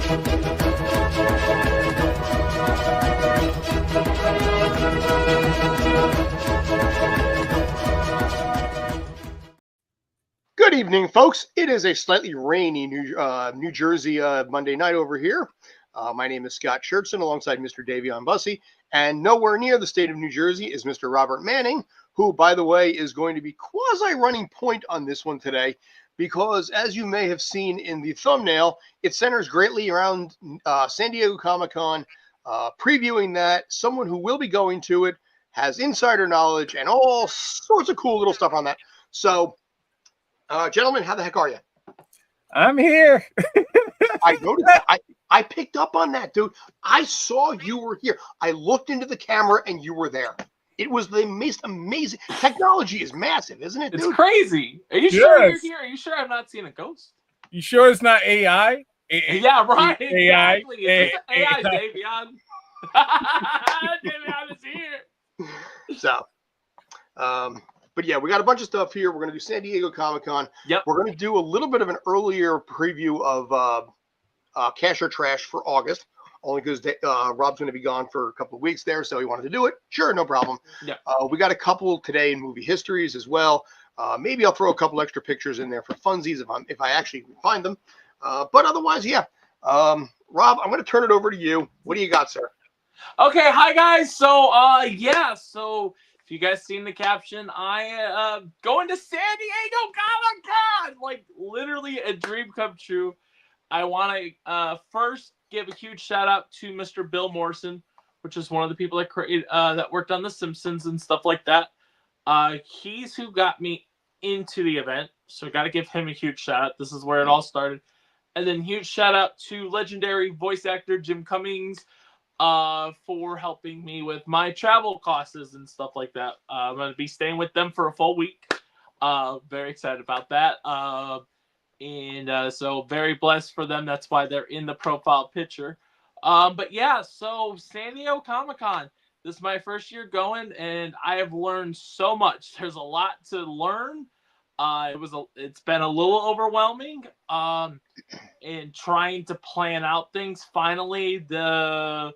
Good evening, folks. It is a slightly rainy New Jersey Monday night over here. My name is Scott Schertzen alongside Mr. Davion Bussey, and nowhere near the state of New Jersey is Mr. Robert Manning, who, by the way, is going to be quasi-running point on this one today because, as you may have seen in the thumbnail, it centers greatly around San Diego Comic-Con, previewing that. Someone who will be going to it has insider knowledge and all sorts of cool little stuff on that. So, gentlemen, how the heck are you? I'm here. I noticed that. I picked up on that, dude. I saw you were here. I looked into the camera and you were there. It was the most amazing. Technology is massive, isn't it, dude? It's crazy. Are you sure you're here? Are you sure I'm not seeing a ghost? You sure it's not AI? Yeah, right. AI. Exactly. It's AI, Davion. Davion is here. So, but yeah, we got a bunch of stuff here. We're going to do San Diego Comic-Con. Yep. We're going to do a little bit of an earlier preview of Cash or Trash for August, only because Rob's going to be gone for a couple of weeks there, so he wanted to do it. Sure, no problem. Yeah. We got a couple today in movie histories as well. Maybe I'll throw a couple extra pictures in there for funsies if I actually find them. But otherwise, yeah. Rob, I'm going to turn it over to you. What do you got, sir? Okay, hi guys. So so if you guys seen the caption, I going to San Diego Comic-Con, like literally a dream come true. I want to first give a huge shout out to Mr. Bill Morrison, which is one of the people that created that worked on The Simpsons and stuff like that. He's who got me into the event, so got to give him a huge shout out. This is where it all started. And then huge shout out to legendary voice actor Jim Cummings for helping me with my travel costs and stuff like that. I'm going to be staying with them for a full week. Very excited about that. So very blessed for them. That's why they're in the profile picture. But yeah, so San Diego Comic-Con. This is my first year going, and I have learned so much. There's a lot to learn. It's been a little overwhelming. In trying to plan out things. Finally, the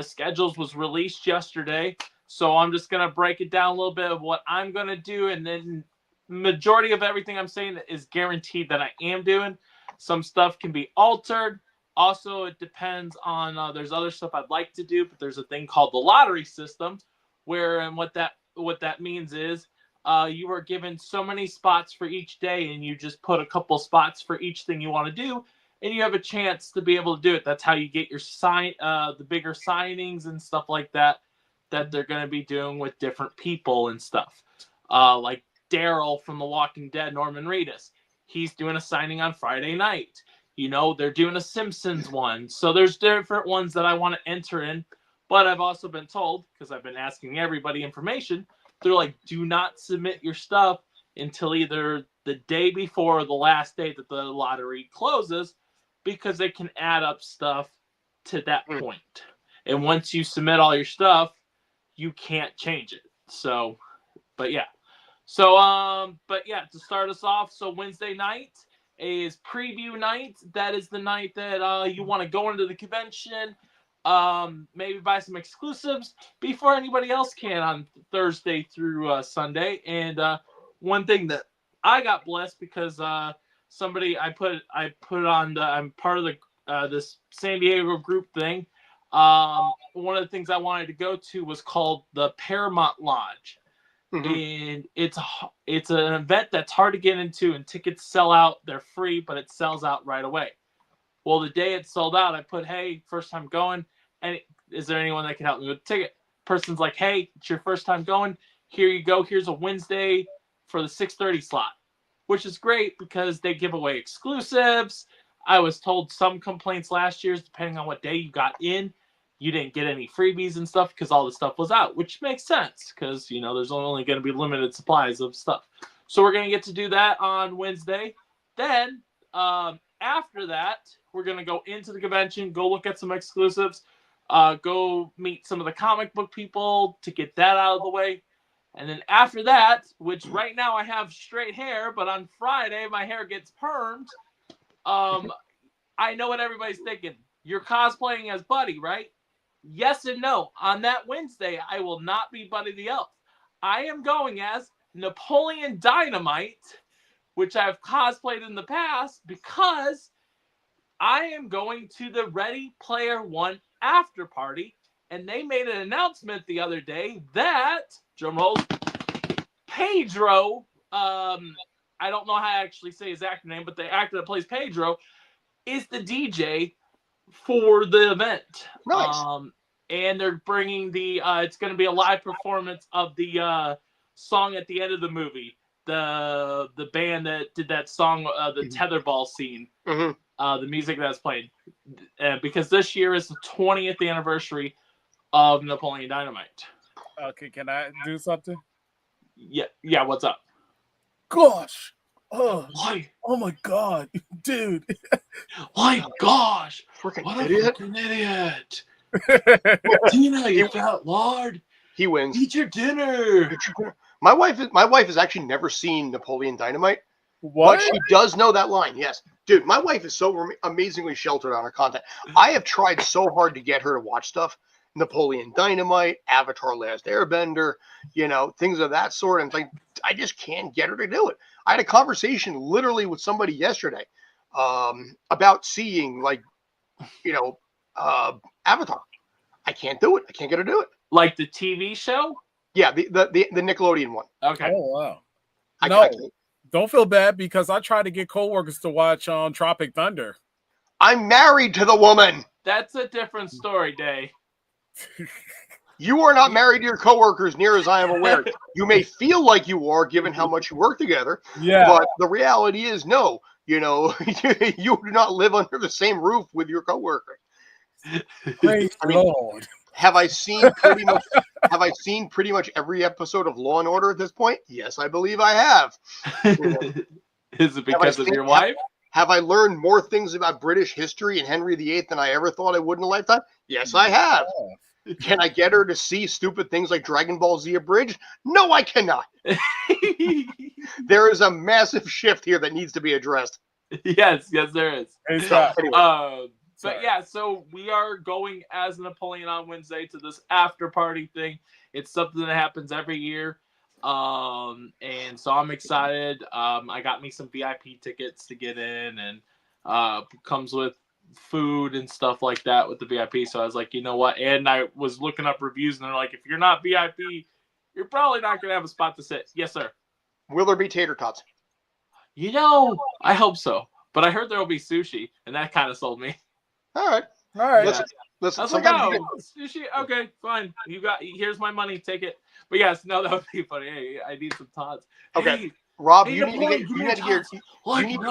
schedules was released yesterday, so I'm just gonna break it down a little bit of what I'm gonna do, and then majority of everything I'm saying is guaranteed that I am doing. Some stuff can be altered. Also, it depends on there's other stuff I'd like to do, but there's a thing called the lottery system, and what that means is you are given so many spots for each day, and you just put a couple spots for each thing you want to do, and you have a chance to be able to do it. That's how you get your the bigger signings and stuff like that they're going to be doing with different people and stuff. Like Daryl from The Walking Dead, Norman Reedus, he's doing a signing on Friday night. You know, they're doing a Simpsons one. So there's different ones that I want to enter in, but I've also been told, because I've been asking everybody information, they're like, do not submit your stuff until either the day before or the last day that the lottery closes, because they can add up stuff to that point. And once you submit all your stuff, you can't change it. So, but yeah. So, to start us off, so Wednesday night is preview night. That is the night that you want to go into the convention, maybe buy some exclusives before anybody else can on Thursday through Sunday. And one thing that I got blessed because somebody I put on I'm part of the this San Diego group thing. One of the things I wanted to go to was called the Paramount Lodge. And it's an event that's hard to get into, and tickets sell out. They're free, but it sells out right away. Well, the day it sold out, I put, hey, first time going, and is there anyone that can help me with a ticket? Person's like, hey, it's your first time going. Here you go. Here's a Wednesday for the 6:30 slot, which is great because they give away exclusives. I was told some complaints last year, depending on what day you got in, you didn't get any freebies and stuff because all the stuff was out, which makes sense because, you know, there's only going to be limited supplies of stuff. So we're going to get to do that on Wednesday. Then after that, we're going to go into the convention, go look at some exclusives, go meet some of the comic book people to get that out of the way. And then after that, which right now I have straight hair, but on Friday my hair gets permed. I know what everybody's thinking. You're cosplaying as Buddy, right? Yes and no. On that Wednesday, I will not be Buddy the Elf. I am going as Napoleon Dynamite, which I've cosplayed in the past because I am going to the Ready Player One after party, and they made an announcement the other day that, drumroll, Pedro, I don't know how to actually say his actor name, but the actor that plays Pedro is the DJ for the event. Nice. And they're bringing it's going to be a live performance of the song at the end of the movie. The band that did that song, the tetherball scene, the music that's played. Because this year is the 20th anniversary of Napoleon Dynamite. Okay, can I do something? Yeah, what's up? Gosh. Oh, Why? oh my God, dude. My gosh. Freaking What idiot. a freaking idiot. Tina, you fat lard. He wins. Eat your dinner. My wife has actually never seen Napoleon Dynamite. What? But she does know that line. Yes. Dude, my wife is so amazingly sheltered on her content. I have tried so hard to get her to watch stuff. Napoleon Dynamite, Avatar Last Airbender, things of that sort. And like, I just can't get her to do it. I had a conversation literally with somebody yesterday about seeing Avatar. I can't do it. I can't get her to do it. Like the TV show? Yeah, the Nickelodeon one. Okay. Oh, wow. I No, can't. don't feel bad because I tried to get coworkers to watch Tropic Thunder. I'm married to the woman. That's a different story, Day. You are not married to your coworkers, near as I am aware. You may feel like you are, given how much you work together. Yeah. But the reality is, no. You do not live under the same roof with your coworker. Praise Lord. Have I seen pretty much every episode of Law and Order at this point? Yes, I believe I have. Is it because of your wife? Have I learned more things about British history and Henry VIII than I ever thought I would in a lifetime? Yes, I have. Can I get her to see stupid things like Dragon Ball Z Abridged? No, I cannot. There is a massive shift here that needs to be addressed. Yes, there is. Anyway. But yeah, so we are going as Napoleon on Wednesday to this after party thing. It's something that happens every year. And so I'm excited. I got me some VIP tickets to get in, and comes with food and stuff like that with the VIP. So I was like, you know what? And I was looking up reviews, and they're like, if you're not VIP, you're probably not going to have a spot to sit. Yes, sir. Will there be tater tots? I hope so. But I heard there will be sushi, and that kind of sold me. All right. Yeah. Listen. I was like, sushi. Okay, fine. Here's my money. Take it. But yes, no, that would be funny. Hey, I need some tots. Okay, hey, Rob, hey, you need to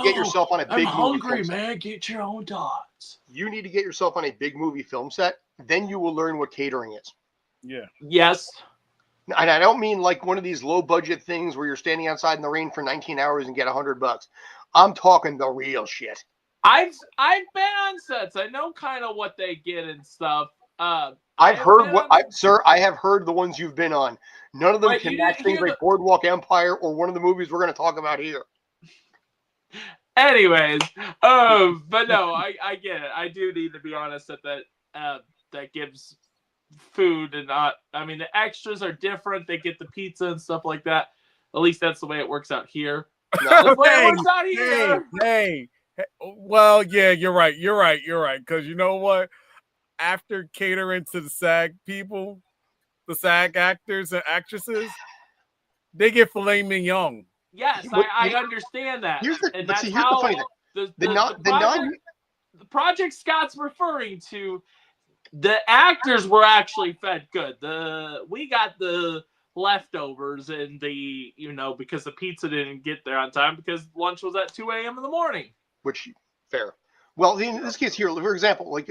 get yourself on a big. I'm hungry, man. Get your own tots. You need to get yourself on a big movie film set. Then you will learn what catering is. Yeah. Yes. And I don't mean like one of these low budget things where you're standing outside in the rain for 19 hours and get $100. I'm talking the real shit. I've been on sets. I know kind of what they get and stuff. I have heard the ones you've been on. None of them can match things like Boardwalk Empire or one of the movies we're going to talk about here. Anyways, but no, I get it. I do need to be on a set that gives food and not. I mean, the extras are different. They get the pizza and stuff like that. At least that's the way it works out here. That's the way it works out here. Hey. Well, yeah, you're right. Because you know what? After catering to the SAG people, the SAG actors and actresses, they get filet mignon. Yes, I understand that. Here's the funny thing. The project Scott's referring to, the actors were actually fed good. We got the leftovers and because the pizza didn't get there on time because lunch was at 2 a.m. in the morning. Which, fair. Well, in this case here, for example, like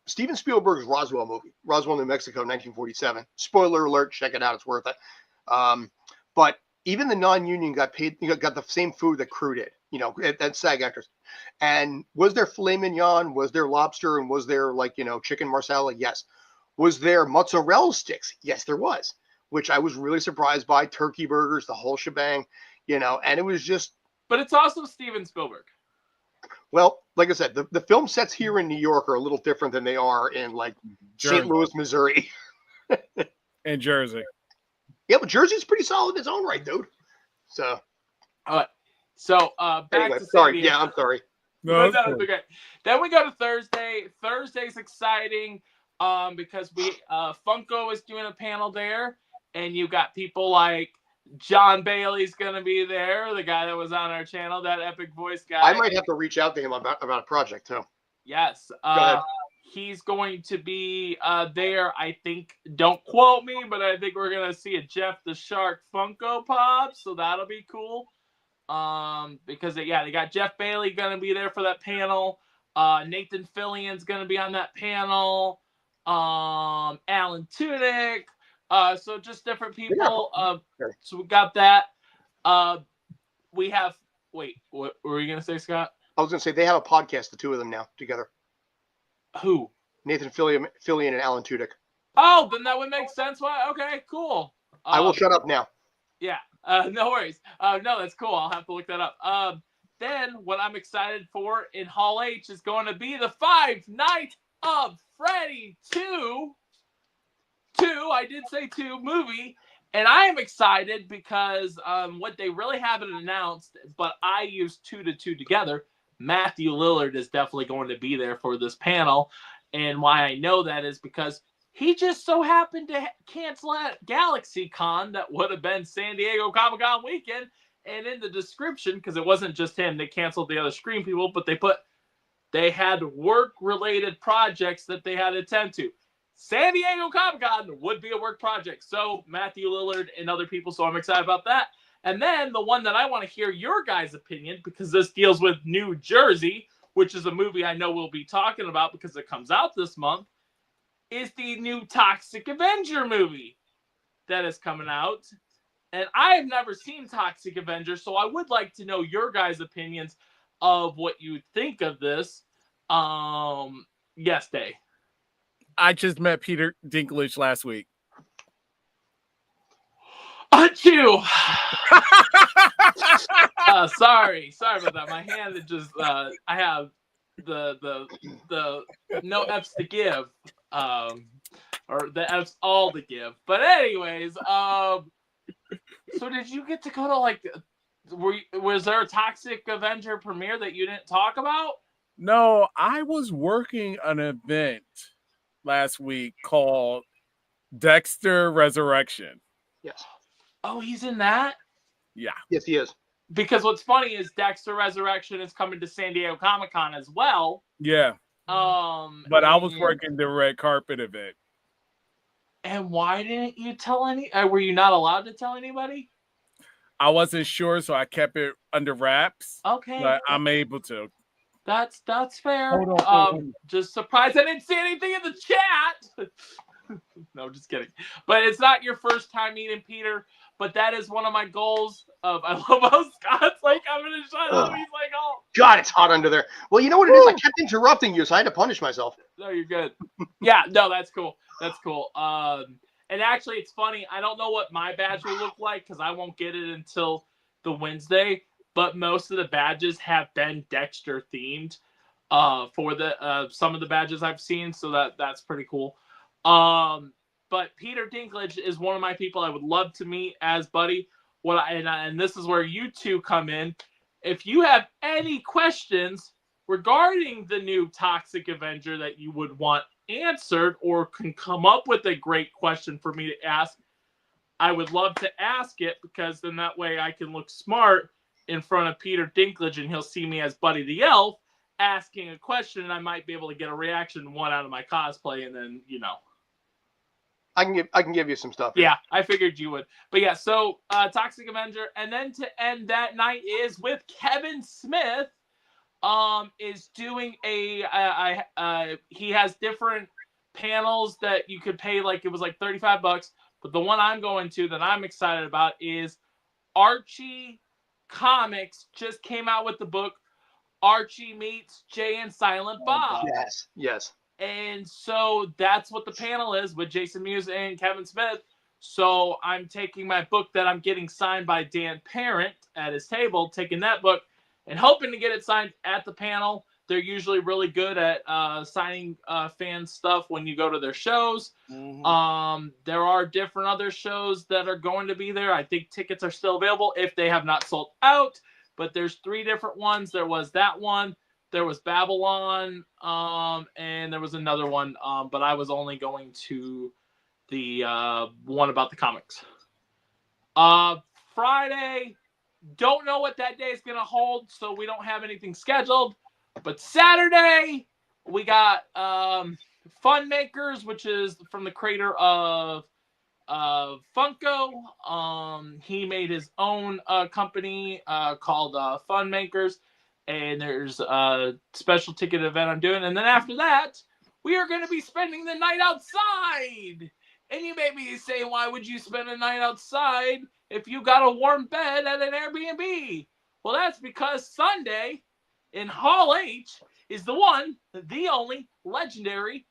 Steven Spielberg's Roswell movie, Roswell, New Mexico, 1947. Spoiler alert, check it out, it's worth it. But even the non-union got paid, got the same food that crew did, at SAG actors. And was there filet mignon? Was there lobster? And was there chicken marsala? Yes. Was there mozzarella sticks? Yes, there was, which I was really surprised by. Turkey burgers, the whole shebang, and it was just. But it's also Steven Spielberg. Well, like I said, the film sets here in New York are a little different than they are in like St. Jersey. Louis, Missouri. And Jersey. Yeah, but Jersey's pretty solid in its own right, dude. So All right. So back anyway, to sorry. San Diego. Yeah, I'm sorry. No, It's okay. Then we go to Thursday. Thursday's exciting because Funko is doing a panel there, and you got people like John Bailey's going to be there, the guy that was on our channel, that epic voice guy. I might have to reach out to him about a project too. Yes. Go ahead. He's going to be there. I think, don't quote me, but I think we're going to see a Jeff the Shark Funko Pop, so that'll be cool. Because they got Jeff Bailey going to be there for that panel. Nathan Fillion's going to be on that panel. Alan Tudyk. So just different people. So we got that. We have. Wait, what were you going to say, Scott? I was going to say they have a podcast, the two of them now together. Who? Nathan Fillion and Alan Tudyk. Oh, then that would make sense. Why? Okay, cool. I will shut up now. Yeah, no worries. No, that's cool. I'll have to look that up. Then what I'm excited for in Hall H is going to be the Five Nights of Freddy 2. I did say 2 movie. And I am excited because what they really haven't announced, but I used 2 to 2 together. Matthew Lillard is definitely going to be there for this panel. And why I know that is because he just so happened to cancel at GalaxyCon that would have been San Diego Comic-Con weekend. And in the description, because it wasn't just him, they canceled the other Screen people, but they had work-related projects that they had to attend to. San Diego Comic-Con would be a work project. So Matthew Lillard and other people, so I'm excited about that. And then the one that I want to hear your guys' opinion, because this deals with New Jersey, which is a movie I know we'll be talking about because it comes out this month, is the new Toxic Avenger movie that is coming out. And I have never seen Toxic Avenger, so I would like to know your guys' opinions of what you think of this. Yes, Day. I just met Peter Dinklage last week. Achoo! Sorry about that. My hand is just I have the no F's to give. Or the F's all to give. But anyways, so did you get to go to like was there a Toxic Avenger premiere that you didn't talk about? No, I was working an event last week called Dexter Resurrection. Yes. Oh, he's in that? Yeah. Yes, he is. Because what's funny is Dexter Resurrection is coming to San Diego Comic-Con as well. Yeah. But I was working the red carpet event. And why didn't you tell were you not allowed to tell anybody? I wasn't sure, so I kept it under wraps. Okay. But I'm able to. That's fair. Hold on. Just surprised I didn't see anything in the chat. No, just kidding. But it's not your first time meeting Peter. But that is one of my goals. I love how Scott's like, I'm gonna shut up. He's like, oh God, it's hot under there. Well, you know what it is? I kept interrupting you, so I had to punish myself. No, you're good. Yeah, no, that's cool. That's cool. And actually, it's funny. I don't know what my badge will look like because I won't get it until the Wednesday. But most of the badges have been Dexter themed for the some of the badges I've seen. So that's pretty cool. But Peter Dinklage is one of my people I would love to meet as Buddy. And this is where you two come in. If you have any questions regarding the new Toxic Avenger that you would want answered or can come up with a great question for me to ask, I would love to ask it because then that way I can look smart in front of Peter Dinklage and he'll see me as Buddy the Elf asking a question and I might be able to get a reaction one out of my cosplay and then, I can give you some stuff. Yeah, I figured you would. But yeah, so Toxic Avenger, and then to end that night is with Kevin Smith. Is doing he has different panels that you could pay like it was like $35, but the one I'm going to that I'm excited about is Archie Comics just came out with the book Archie Meets Jay and Silent Bob. Yes. And so that's what the panel is with Jason Mewes and Kevin Smith. So I'm taking my book that I'm getting signed by Dan Parent at his table, taking that book and hoping to get it signed at the panel. They're usually really good at signing fan stuff when you go to their shows. Mm-hmm. There are different other shows that are going to be there. I think tickets are still available if they have not sold out. But there's 3 different ones. There was that one. There was Babylon. And there was another one. But I was only going to the one about the comics. Friday. Don't know what that day is going to hold, so we don't have anything scheduled. But Saturday, we got Fun Makers, which is from the creator of Funko. He made his own company called Fun Makers, and there's a special ticket event I'm doing. And then after that, we are going to be spending the night outside. And you may be saying, why would you spend a night outside if you got a warm bed at an Airbnb? Well, that's because Sunday in Hall H is the one, the only, legendary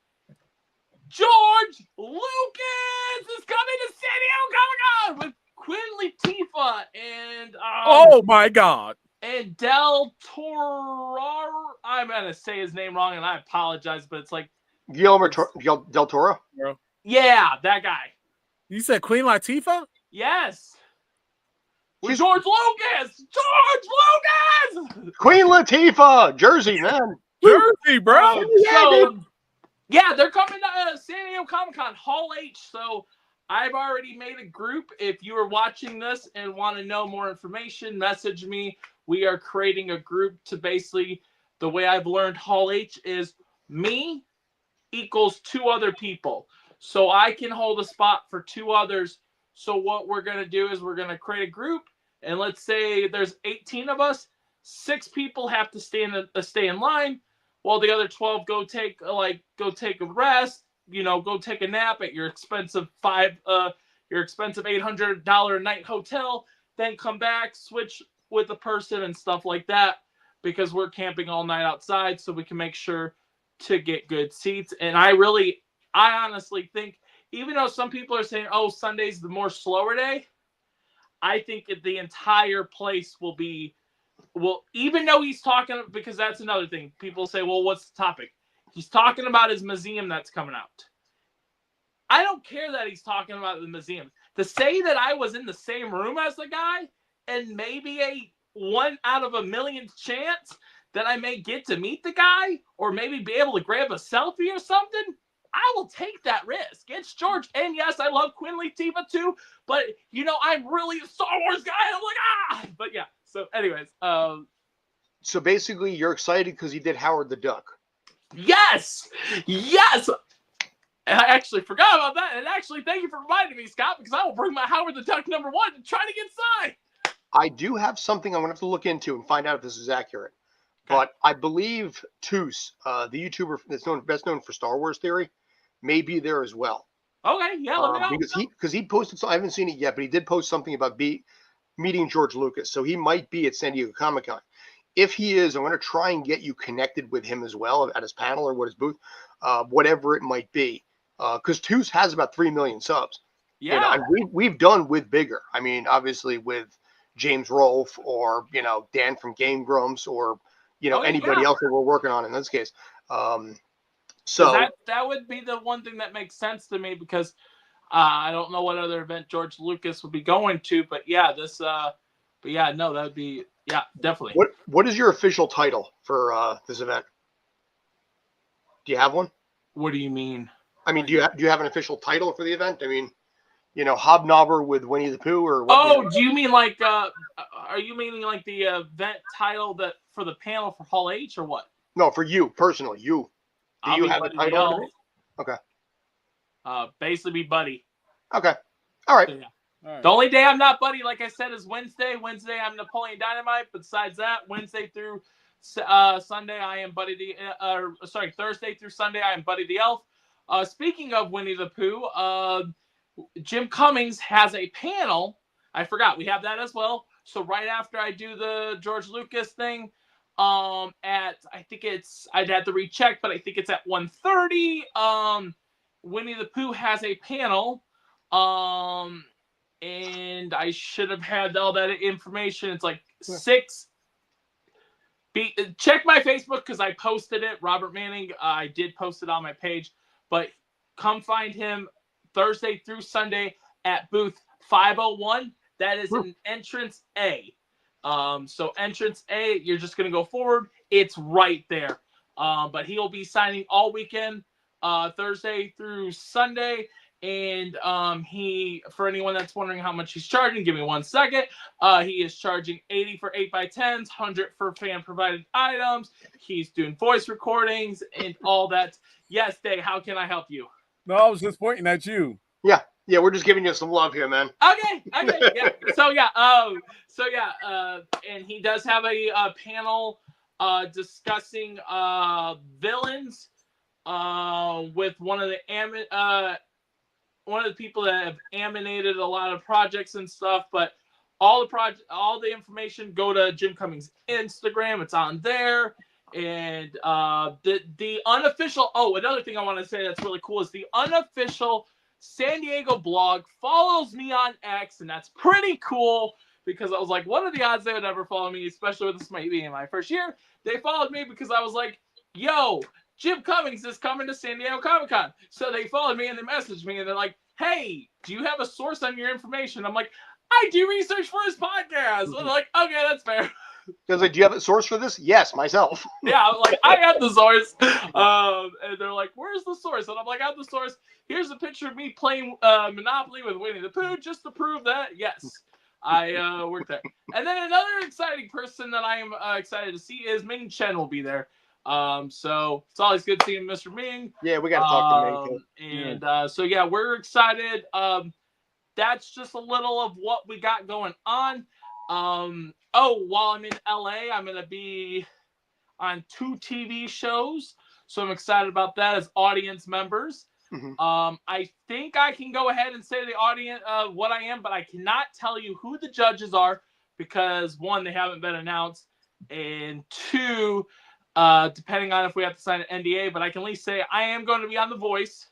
George Lucas is coming to San Diego Comic-Con with Queen Latifah and oh my God, and Del Toro. I'm gonna say his name wrong, and I apologize, but it's like Guillermo del Toro. bro. Yeah, that guy. You said Queen Latifah? Yes. With George Lucas! George Lucas! Queen Latifah! Jersey, man. Jersey, bro. Yeah, they're coming to San Diego Comic-Con, Hall H. So I've already made a group. If you are watching this and want to know more information, message me. We are creating a group to basically, the way I've learned Hall H is me equals 2 other people. So I can hold a spot for 2 others. So what we're going to do is we're going to create a group. And let's say there's 18 of us. 6 people have to stay in line, while the other 12 go take a rest. Go take a nap at your expensive $800 a night hotel. Then come back, switch with the person and stuff like that, because we're camping all night outside, so we can make sure to get good seats. And I honestly think, even though some people are saying, oh, Sunday's the more slower day, I think the entire place will, even though he's talking, because that's another thing. People say, well, what's the topic? He's talking about his museum that's coming out. I don't care that he's talking about the museum. To say that I was in the same room as the guy, and maybe a 1 out of a million chance that I may get to meet the guy, or maybe be able to grab a selfie or something, I will take that risk. It's George. And yes, I love Queen Latifah too, but I'm really a Star Wars guy. I'm like, but yeah. So anyways, So basically you're excited because he did Howard the Duck. Yes. I actually forgot about that. And actually, thank you for reminding me, Scott, because I will bring my Howard the Duck #1 to try to get signed. I do have something I'm going to have to look into and find out if this is accurate. Okay. But I believe Toos, the YouTuber that's best known for Star Wars Theory, may be there as well. Okay, yeah, let me know. Because he posted, I haven't seen it yet, but he did post something about meeting George Lucas. So he might be at San Diego Comic-Con. If he is, I'm going to try and get you connected with him as well at his panel or his booth, whatever it might be. Because Toos has about 3 million subs. Yeah. We've done with bigger. I mean, obviously with James Rolfe or, Dan from Game Grumps or, anybody else that we're working on in this case. So that would be the one thing that makes sense to me, because I don't know what other event George Lucas would be going to, but yeah, that would be, yeah, definitely. What is your official title for this event? Do you have one? What do you mean? I mean, do you have an official title for the event? I mean, hobnobber with Winnie the Pooh or what? Oh, do you mean like are you meaning like the event title that for the panel for Hall H or what? No, for you personally. Do you have a title? Okay. Basically be Buddy. Okay. All right. So, yeah. All right. The only day I'm not Buddy, like I said, is Wednesday. Wednesday I'm Napoleon Dynamite. Besides that, Wednesday through Sunday I am Buddy Thursday through Sunday I am Buddy the Elf. Speaking of Winnie the Pooh, Jim Cummings has a panel. I forgot we have that as well. So right after I do the George Lucas thing, I'd have to recheck, but I think it's at 1:30. Winnie the Pooh has a panel, and I should have had all that information. It's like 6 check my Facebook because I posted it. Robert Manning, I did post it on my page. But come find him Thursday through Sunday at booth 501. That is an entrance A. So entrance A, you're just going to go forward. It's right there. But he'll be signing all weekend, Thursday through Sunday. And for anyone that's wondering how much he's charging, give me 1 second. He is charging $80 for 8x10s, $100 for fan provided items. He's doing voice recordings and all that. Yes, Dave, how can I help you? No, I was just pointing at you. Yeah, we're just giving you some love here, man. Okay, yeah. And he does have a panel discussing villains with one of the people that have animated a lot of projects and stuff. But all the information, go to Jim Cummings' Instagram. It's on there. And the unofficial. Oh, another thing I want to say that's really cool is the unofficial San Diego blog follows me on X, and that's pretty cool because I was like, what are the odds they would ever follow me, especially with this might be in my first year? They followed me because I was like, yo, Jim Cummings is coming to San Diego Comic-Con. So they followed me and they messaged me and they're like, hey, do you have a source on your information? I'm like, I do research for his podcast. And they're like, okay, that's fair. Because do you have a source for this? Yes, myself. Yeah, I'm like, I have the source. And they're like, where's the source? And I'm like, I have the source. Here's a picture of me playing Monopoly with Winnie the Pooh just to prove that, yes, I worked there. And then another exciting person that I am excited to see is Ming Chen will be there. So it's always good seeing Mr. Ming. Yeah, we got to talk to Ming too. And so, yeah, we're excited. That's just a little of what we got going on. While I'm in LA, I'm going to be on 2 TV shows. So I'm excited about that as audience members. Mm-hmm. I think I can go ahead and say the audience what I am, but I cannot tell you who the judges are because 1, they haven't been announced, and 2, depending on if we have to sign an NDA, but I can at least say I am going to be on The Voice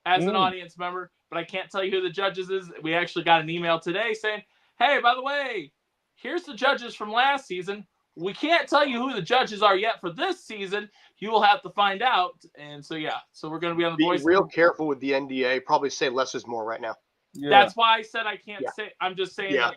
as an audience member, but I can't tell you who the judges is. We actually got an email today saying, hey, by the way, here's the judges from last season. We can't tell you who the judges are yet for this season. You will have to find out. And so, yeah. So we're going to be on The Voice. Be real careful with the NDA. Probably say less is more right now. Yeah. That's why I said I can't say. I'm just saying that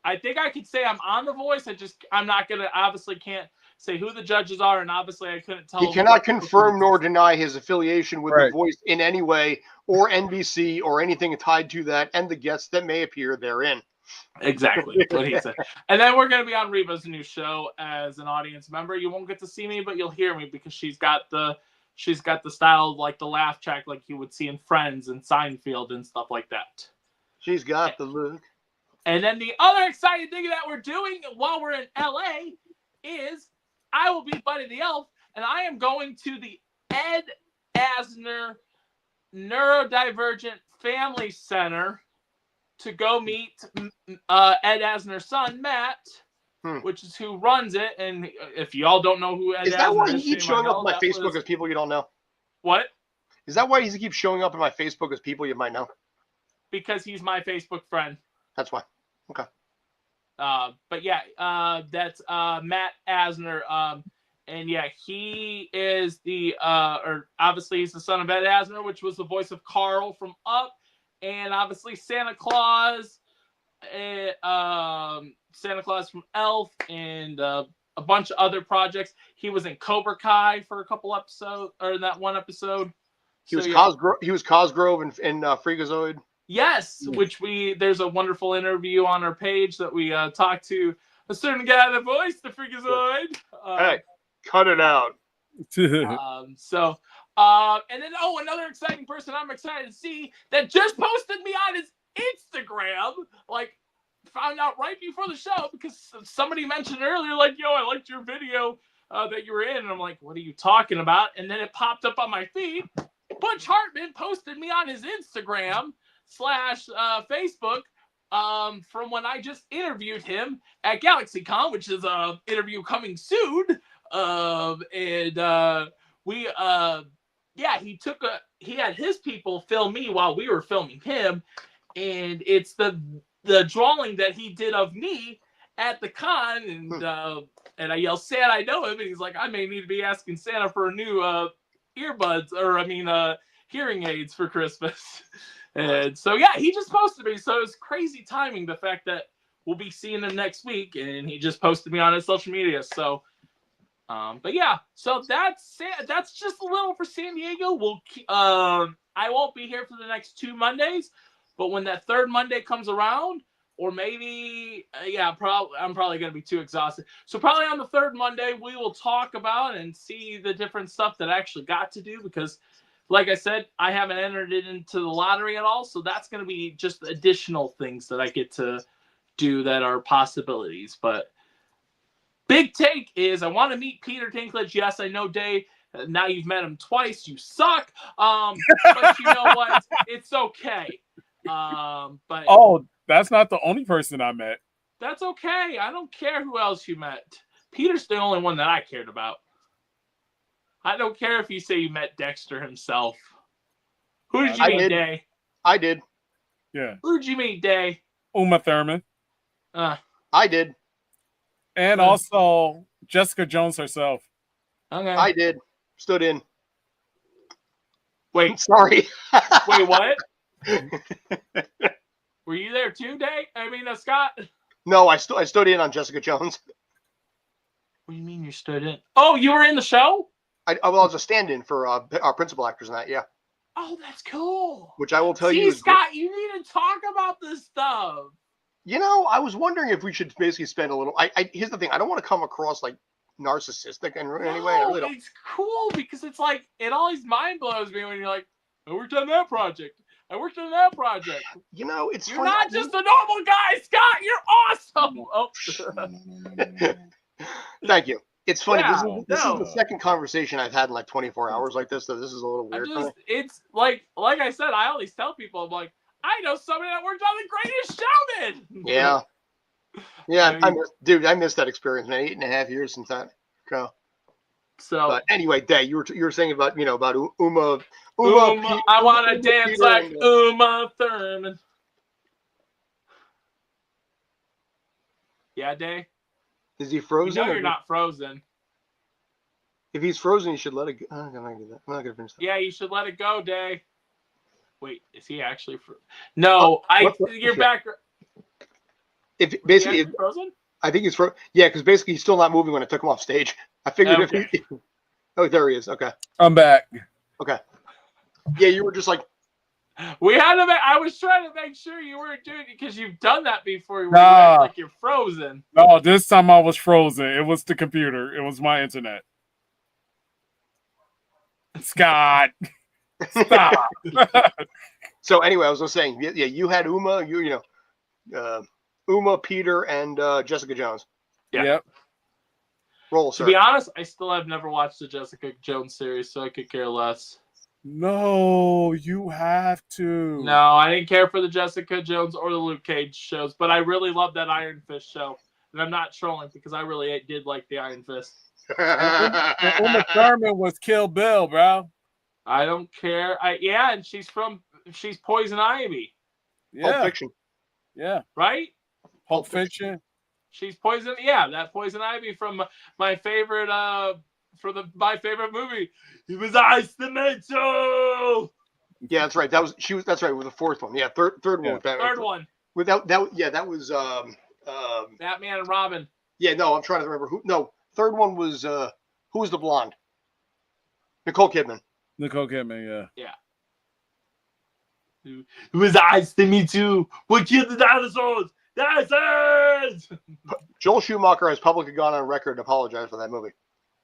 I think I could say I'm on The Voice. I'm not going to, obviously can't say who the judges are. And obviously I couldn't tell. He cannot confirm nor deny his affiliation with The Voice in any way, or NBC or anything tied to that, and the guests that may appear therein. Exactly what he said. And then we're going to be on Reba's new show as an audience member. You won't get to see me, but you'll hear me because she's got the style like the laugh track like you would see in Friends and Seinfeld and stuff like that. She's got the look. And then the other exciting thing that we're doing while we're in LA is I will be Buddy the Elf, and I am going to the Ed Asner Neurodivergent Family Center to go meet Ed Asner's son, Matt, which is who runs it. And if y'all don't know who Ed Asner is, that why he keeps showing up on my Facebook as people you don't know? What? Is that why he keeps showing up on my Facebook as people you might know? Because he's my Facebook friend. That's why. Okay. But yeah, that's Matt Asner. And yeah, he is or obviously he's the son of Ed Asner, which was the voice of Carl from Up. And obviously Santa Claus from Elf, and a bunch of other projects. He was in Cobra Kai for a couple episodes, or in that one episode. He was Cosgrove in Freakazoid. Yes, which there's a wonderful interview on our page that we talked to a certain guy that voiced the Freakazoid. Hey, cut it out. And then another exciting person I'm excited to see that just posted me on his Instagram, like found out right before the show because somebody mentioned earlier, like, yo, I liked your video that you were in, and I'm like, what are you talking about? And then it popped up on my feed. Butch Hartman posted me on his Instagram / Facebook from when I just interviewed him at GalaxyCon, which is a interview coming soon. He had his people film me while we were filming him, and it's the drawing that he did of me, at the con, and I yell, Santa, I know him, and he's like, I may need to be asking Santa for a new earbuds, or hearing aids for Christmas. And so yeah, he just posted me. So it's crazy timing, the fact that we'll be seeing him next week, and he just posted me on his social media. So but yeah, so that's just a little for San Diego. I won't be here for the next 2 Mondays, but when that third Monday comes around, or maybe I'm probably going to be too exhausted. So probably on the third Monday, we will talk about and see the different stuff that I actually got to do, because like I said, I haven't entered it into the lottery at all. So that's going to be just additional things that I get to do that are possibilities. But big take is I want to meet Peter Dinklage. Yes, I know, Dave. Now you've met him twice. You suck. But you know what? It's okay. But that's not the only person I met. That's okay. I don't care who else you met. Peter's the only one that I cared about. I don't care if you say you met Dexter himself. Who did you meet, Day? I did. Yeah. Who did you meet, Day? Uma Thurman. I did. And also Jessica Jones herself. Okay. I did. Stood in. Wait. Sorry. Wait, what? Were you there too, Day? Scott? No, I stood in on Jessica Jones. What do you mean you stood in? Oh, you were in the show? I was a stand-in for our principal actors in that, yeah. Oh, that's cool. Which I will tell you. Scott, you need to talk about this stuff. You know, I was wondering if we should basically spend a little. Here's the thing: I don't want to come across like narcissistic in any way. I really don't. It's cool because it's like it always mind blows me when you're like, I worked on that project. I worked on that project. You know, it's you're funny. not just a normal guy, Scott. You're awesome. Oh. Thank you. It's funny. Yeah, this is the second conversation I've had in like 24 hours like this, so this is a little weird. It's like I said, I always tell people, I'm like, I know somebody that worked on The Greatest Showman. Yeah. Yeah, I missed that experience, man. 8.5 years since that show. So, but anyway, Day, you were saying about about Uma. I want to dance Peter like Uma Thurman. Yeah, Day. Is he frozen? You're not frozen. If he's frozen, you should let it go. I'm not gonna do that. I'm not gonna finish that. Yeah, you should let it go, Day. Wait, is he actually frozen? No, you're back. If basically frozen, I think he's frozen. Yeah, because basically he's still not moving when I took him off stage. I figured if he. Oh, there he is. Okay. I'm back. Okay. Yeah, you were just like. We had to. I was trying to make sure you weren't doing it because you've done that before. You act like you're frozen. No, this time I was frozen. It was the computer. It was my internet. Scott, stop. So anyway, I was just saying, yeah, you had Uma, Uma, Peter, and Jessica Jones. Yeah. Yep. Roll, sir. To be honest, I still have never watched the Jessica Jones series, so I could care less. No, you have to. No, I didn't care for the Jessica Jones or the Luke Cage shows, but I really love that Iron Fist show. And I'm not trolling because I really did like the Iron Fist. And Uma Thurman was Kill Bill, bro. I don't care. And she's Poison Ivy. Yeah. Pulp Fiction. Yeah. Right? Pulp Fiction. She's Poison. Yeah, that Poison Ivy from my favorite my favorite movie. It was Ice the Metal. Yeah, that's right. That's right with the fourth one. Yeah, third one. Yeah. Third one. Without that, yeah, that was Batman and Robin. Yeah, no, I'm trying to remember who. No, third one was who was the blonde? Nicole Kidman. Nicole Kidman, yeah. It was Ice to me too. What killed the dinosaurs? Dinosaurs. Joel Schumacher has publicly gone on record and apologized for that movie.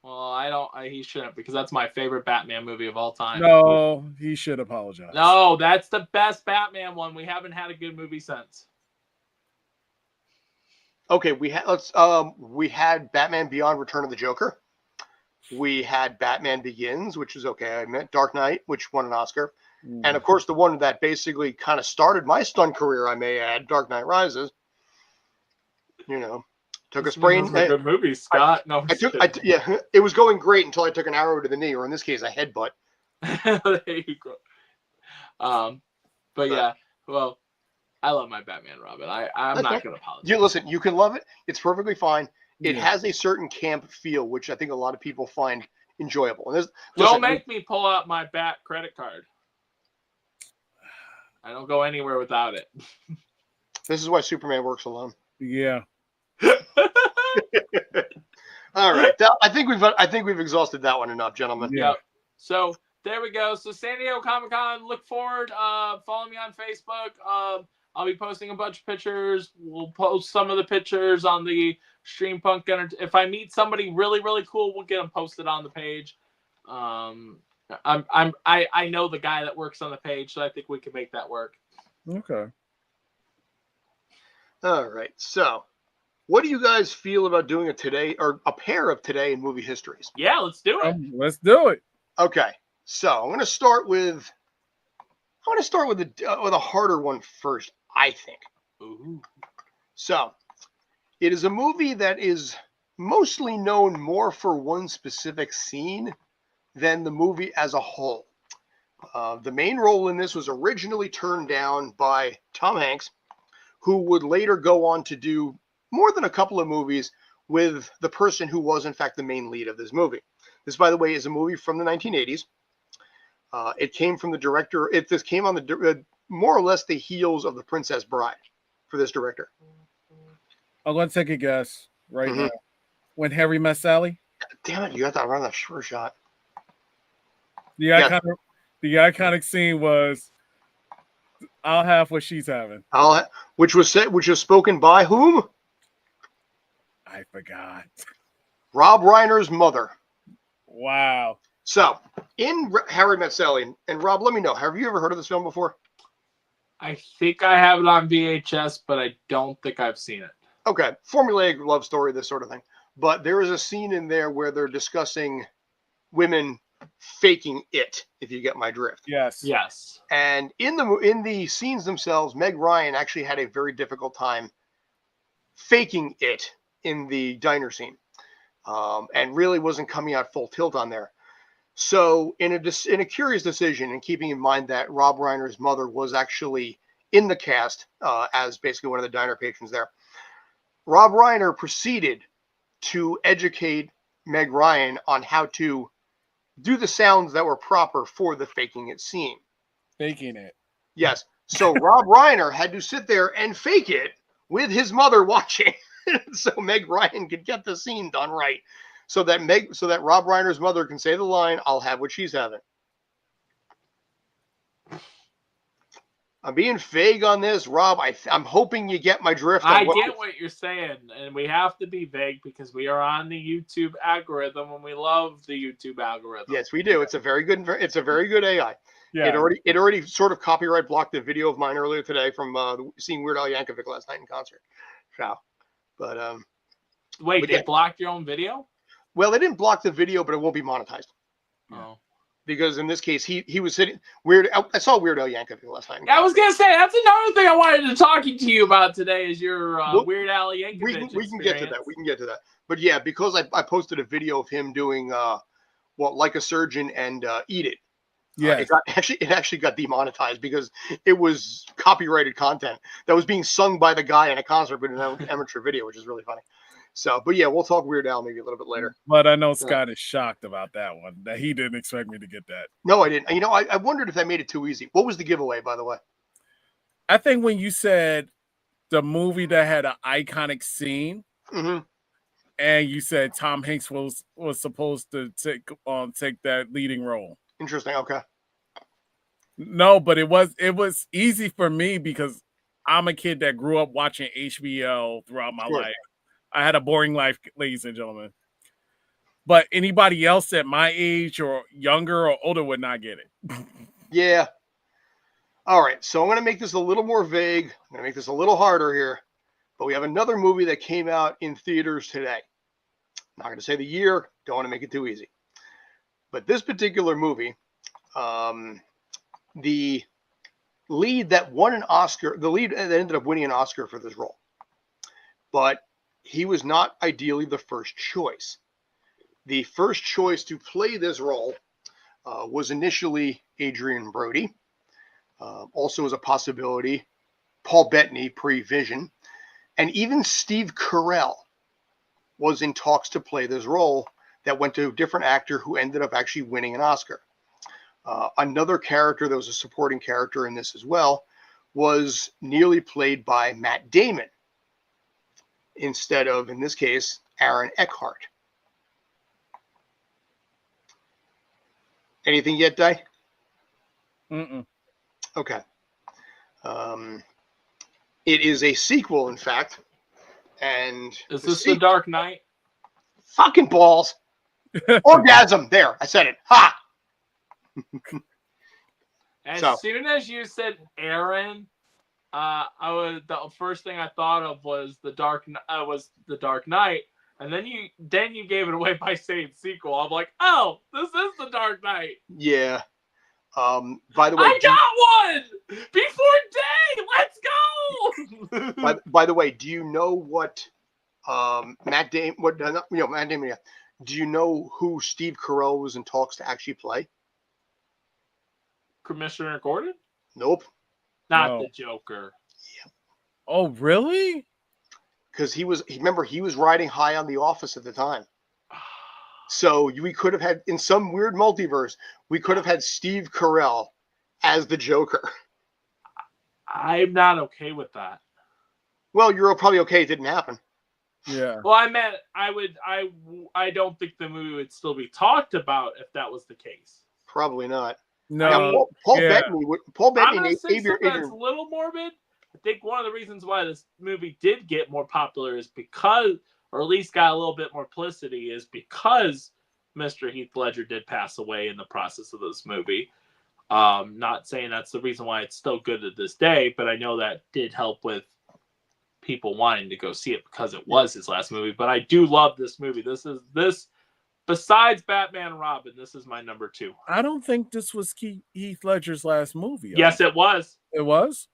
Well, he shouldn't because that's my favorite Batman movie of all time. No, he should apologize. No, that's the best Batman one. We haven't had a good movie since. Okay, we had Batman Beyond: Return of the Joker. We had Batman Begins, which was okay. I meant Dark Knight, which won an Oscar. And of course, the one that basically kind of started my stunt career, I may add, Dark Knight Rises. Took a sprain. It was a good movie, Scott. It was going great until I took an arrow to the knee, or in this case, a headbutt. There you go. But yeah, well, I love my Batman Robin. I'm That's not fine. going to apologize. You listen, you can love it. It's perfectly fine. It Yeah. has a certain camp feel, which I think a lot of people find enjoyable. And Don't make me pull out my Bat credit card. I don't go anywhere without it. This is why Superman works alone. Yeah. All right. I think we've exhausted that one enough, gentlemen. Yeah. Yep. So there we go. So San Diego Comic-Con, look forward. Follow me on Facebook. I'll be posting a bunch of pictures. We'll post some of the pictures on the Streampunk. If I meet somebody really, really cool, we'll get them posted on the page. I know the guy that works on the page, so I think we can make that work. Okay. All right. So, what do you guys feel about doing a pair of today in movie histories? Yeah, let's do it. Let's do it. Okay. So I'm going to start with a harder one first, I think. Ooh. So, it is a movie that is mostly known more for one specific scene than the movie as a whole. The main role in this was originally turned down by Tom Hanks, who would later go on to do more than a couple of movies with the person who was, in fact, the main lead of this movie. This, by the way, is a movie from the 1980s. It came from the director. This came on the more or less the heels of The Princess Bride for this director. I'm going to take a guess right now. When Harry Met Sally? Damn it, you got that right on the sure shot. The iconic scene was, "I'll have what she's having." Which was spoken by whom? I forgot. Rob Reiner's mother. Wow. So, in Harry Met Sally, and Rob, let me know, have you ever heard of this film before? I think I have it on VHS, but I don't think I've seen it. Okay, formulaic love story, this sort of thing. But there is a scene in there where they're discussing women faking it, if you get my drift. Yes. Yes. And in the scenes themselves, Meg Ryan actually had a very difficult time faking it in the diner scene, and really wasn't coming out full tilt on there. So in a curious decision, and keeping in mind that Rob Reiner's mother was actually in the cast as basically one of the diner patrons there, Rob Reiner proceeded to educate Meg Ryan on how to do the sounds that were proper for the faking it scene. Faking it. Yes. So Rob Reiner had to sit there and fake it with his mother watching, so Meg Ryan could get the scene done right, so that Rob Reiner's mother can say the line, "I'll have what she's having." I'm being vague on this, Rob. I'm hoping you get my drift. I get what you're saying, and we have to be vague because we are on the YouTube algorithm, and we love the YouTube algorithm. Yes, we do. It's a very good AI. Yeah. It already sort of copyright blocked the video of mine earlier today from seeing Weird Al Yankovic last night in concert. So, but wait, they blocked your own video? Well, they didn't block the video, but it won't be monetized. Oh. Because in this case, he was sitting weird. I saw Weird Al Yankovic last night. I was gonna say that's another thing I wanted to talk to you about today is your Weird Al Yankovic. We can get to that. We can get to that. But yeah, because I posted a video of him doing Like a Surgeon and Eat It. Yeah, it actually got demonetized because it was copyrighted content that was being sung by the guy in a concert, but an amateur video, which is really funny. So, but yeah, we'll talk Weird Al maybe a little bit later. But I know Scott is shocked about that one, that he didn't expect me to get that. No, I didn't. You know, I wondered if that made it too easy. What was the giveaway, by the way? I think when you said the movie that had an iconic scene, and you said Tom Hanks was supposed to take that leading role. Interesting. Okay. No, but it was easy for me because I'm a kid that grew up watching HBO throughout my life. I had a boring life, ladies and gentlemen. But anybody else at my age or younger or older would not get it. Yeah. All right. So I'm going to make this a little more vague. I'm going to make this a little harder here. But we have another movie that came out in theaters today. Not going to say the year. Don't want to make it too easy. But this particular movie, the lead that won an Oscar, the lead that ended up winning an Oscar for this role. But he was not ideally the first choice. The first choice to play this role was initially Adrian Brody. Also as a possibility, Paul Bettany, pre-Vision, and even Steve Carell was in talks to play this role that went to a different actor who ended up actually winning an Oscar. Another character that was a supporting character in this as well was nearly played by Matt Damon instead of, in this case, Aaron Eckhart. Anything yet, Di? Mm-mm. Okay. It is a sequel, in fact. And Is this The Dark Knight? Fucking balls. Orgasm. There, I said it. Ha! As soon as you said Aaron, the first thing I thought of was the Dark Knight, and then you gave it away by saying sequel. I'm like, oh, this is The Dark Knight. Yeah. By the way, I got one before day. Let's go. by the way, do you know what Matt Damon? Matt Damon. Yeah. Do you know who Steve Carell was in talks to actually play? Commissioner Gordon? Nope. Not the Joker. Yeah. Oh, really? Because he was riding high on The Office at the time. So we could have had, in some weird multiverse, we could have had Steve Carell as the Joker. I'm not okay with that. Well, you're probably okay it didn't happen. Yeah. Well, I meant I don't think the movie would still be talked about if that was the case. Probably not. No. Paul Bettany. I'm gonna say something that's a little morbid. I think one of the reasons why this movie did get more popular is because, or at least got a little bit more publicity, is because Mr. Heath Ledger did pass away in the process of this movie. Not saying that's the reason why it's still good to this day, but I know that did help with people wanting to go see it because it was his last movie. But I do love this movie. This besides Batman and Robin, this is my number 2. I don't think this was Heath Ledger's last movie. Yes, it was. It was?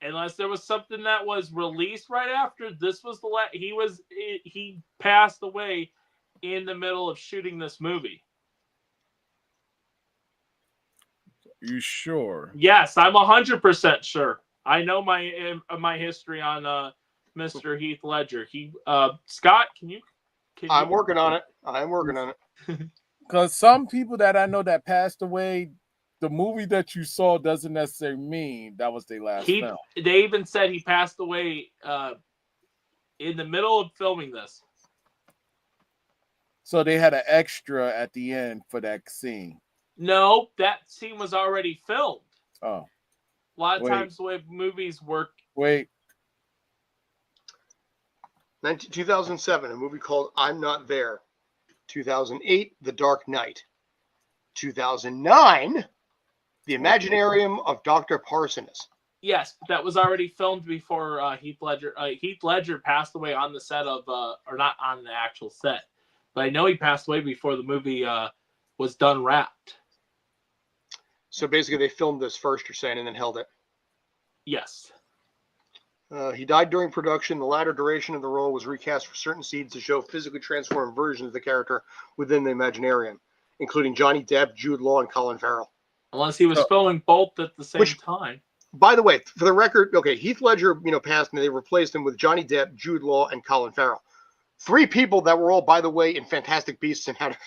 Unless there was something that was released right after, this was he passed away in the middle of shooting this movie. You sure? Yes, I'm 100% sure. I know my history on Mr. Heath Ledger. Scott, can you? I'm working on it. Because some people that I know that passed away, the movie that you saw doesn't necessarily mean that was their last film. They even said he passed away in the middle of filming this. So they had an extra at the end for that scene. No, that scene was already filmed. Oh. A lot of times the way movies work. Wait. 2007, a movie called I'm Not There. 2008, The Dark Knight. 2009, The Imaginarium of Dr. Parsoness. Yes, that was already filmed before Heath Ledger. Heath Ledger passed away on the set of, or not on the actual set, but I know he passed away before the movie was done wrapped. So basically, they filmed this first, you're saying, and then held it. Yes. He died during production. The latter duration of the role was recast for certain scenes to show physically transformed versions of the character within the Imaginarium, including Johnny Depp, Jude Law, and Colin Farrell. Unless he was filming both at the same time. By the way, for the record, okay, Heath Ledger, passed, and they replaced him with Johnny Depp, Jude Law, and Colin Farrell. 3 people that were all, by the way, in Fantastic Beasts and how to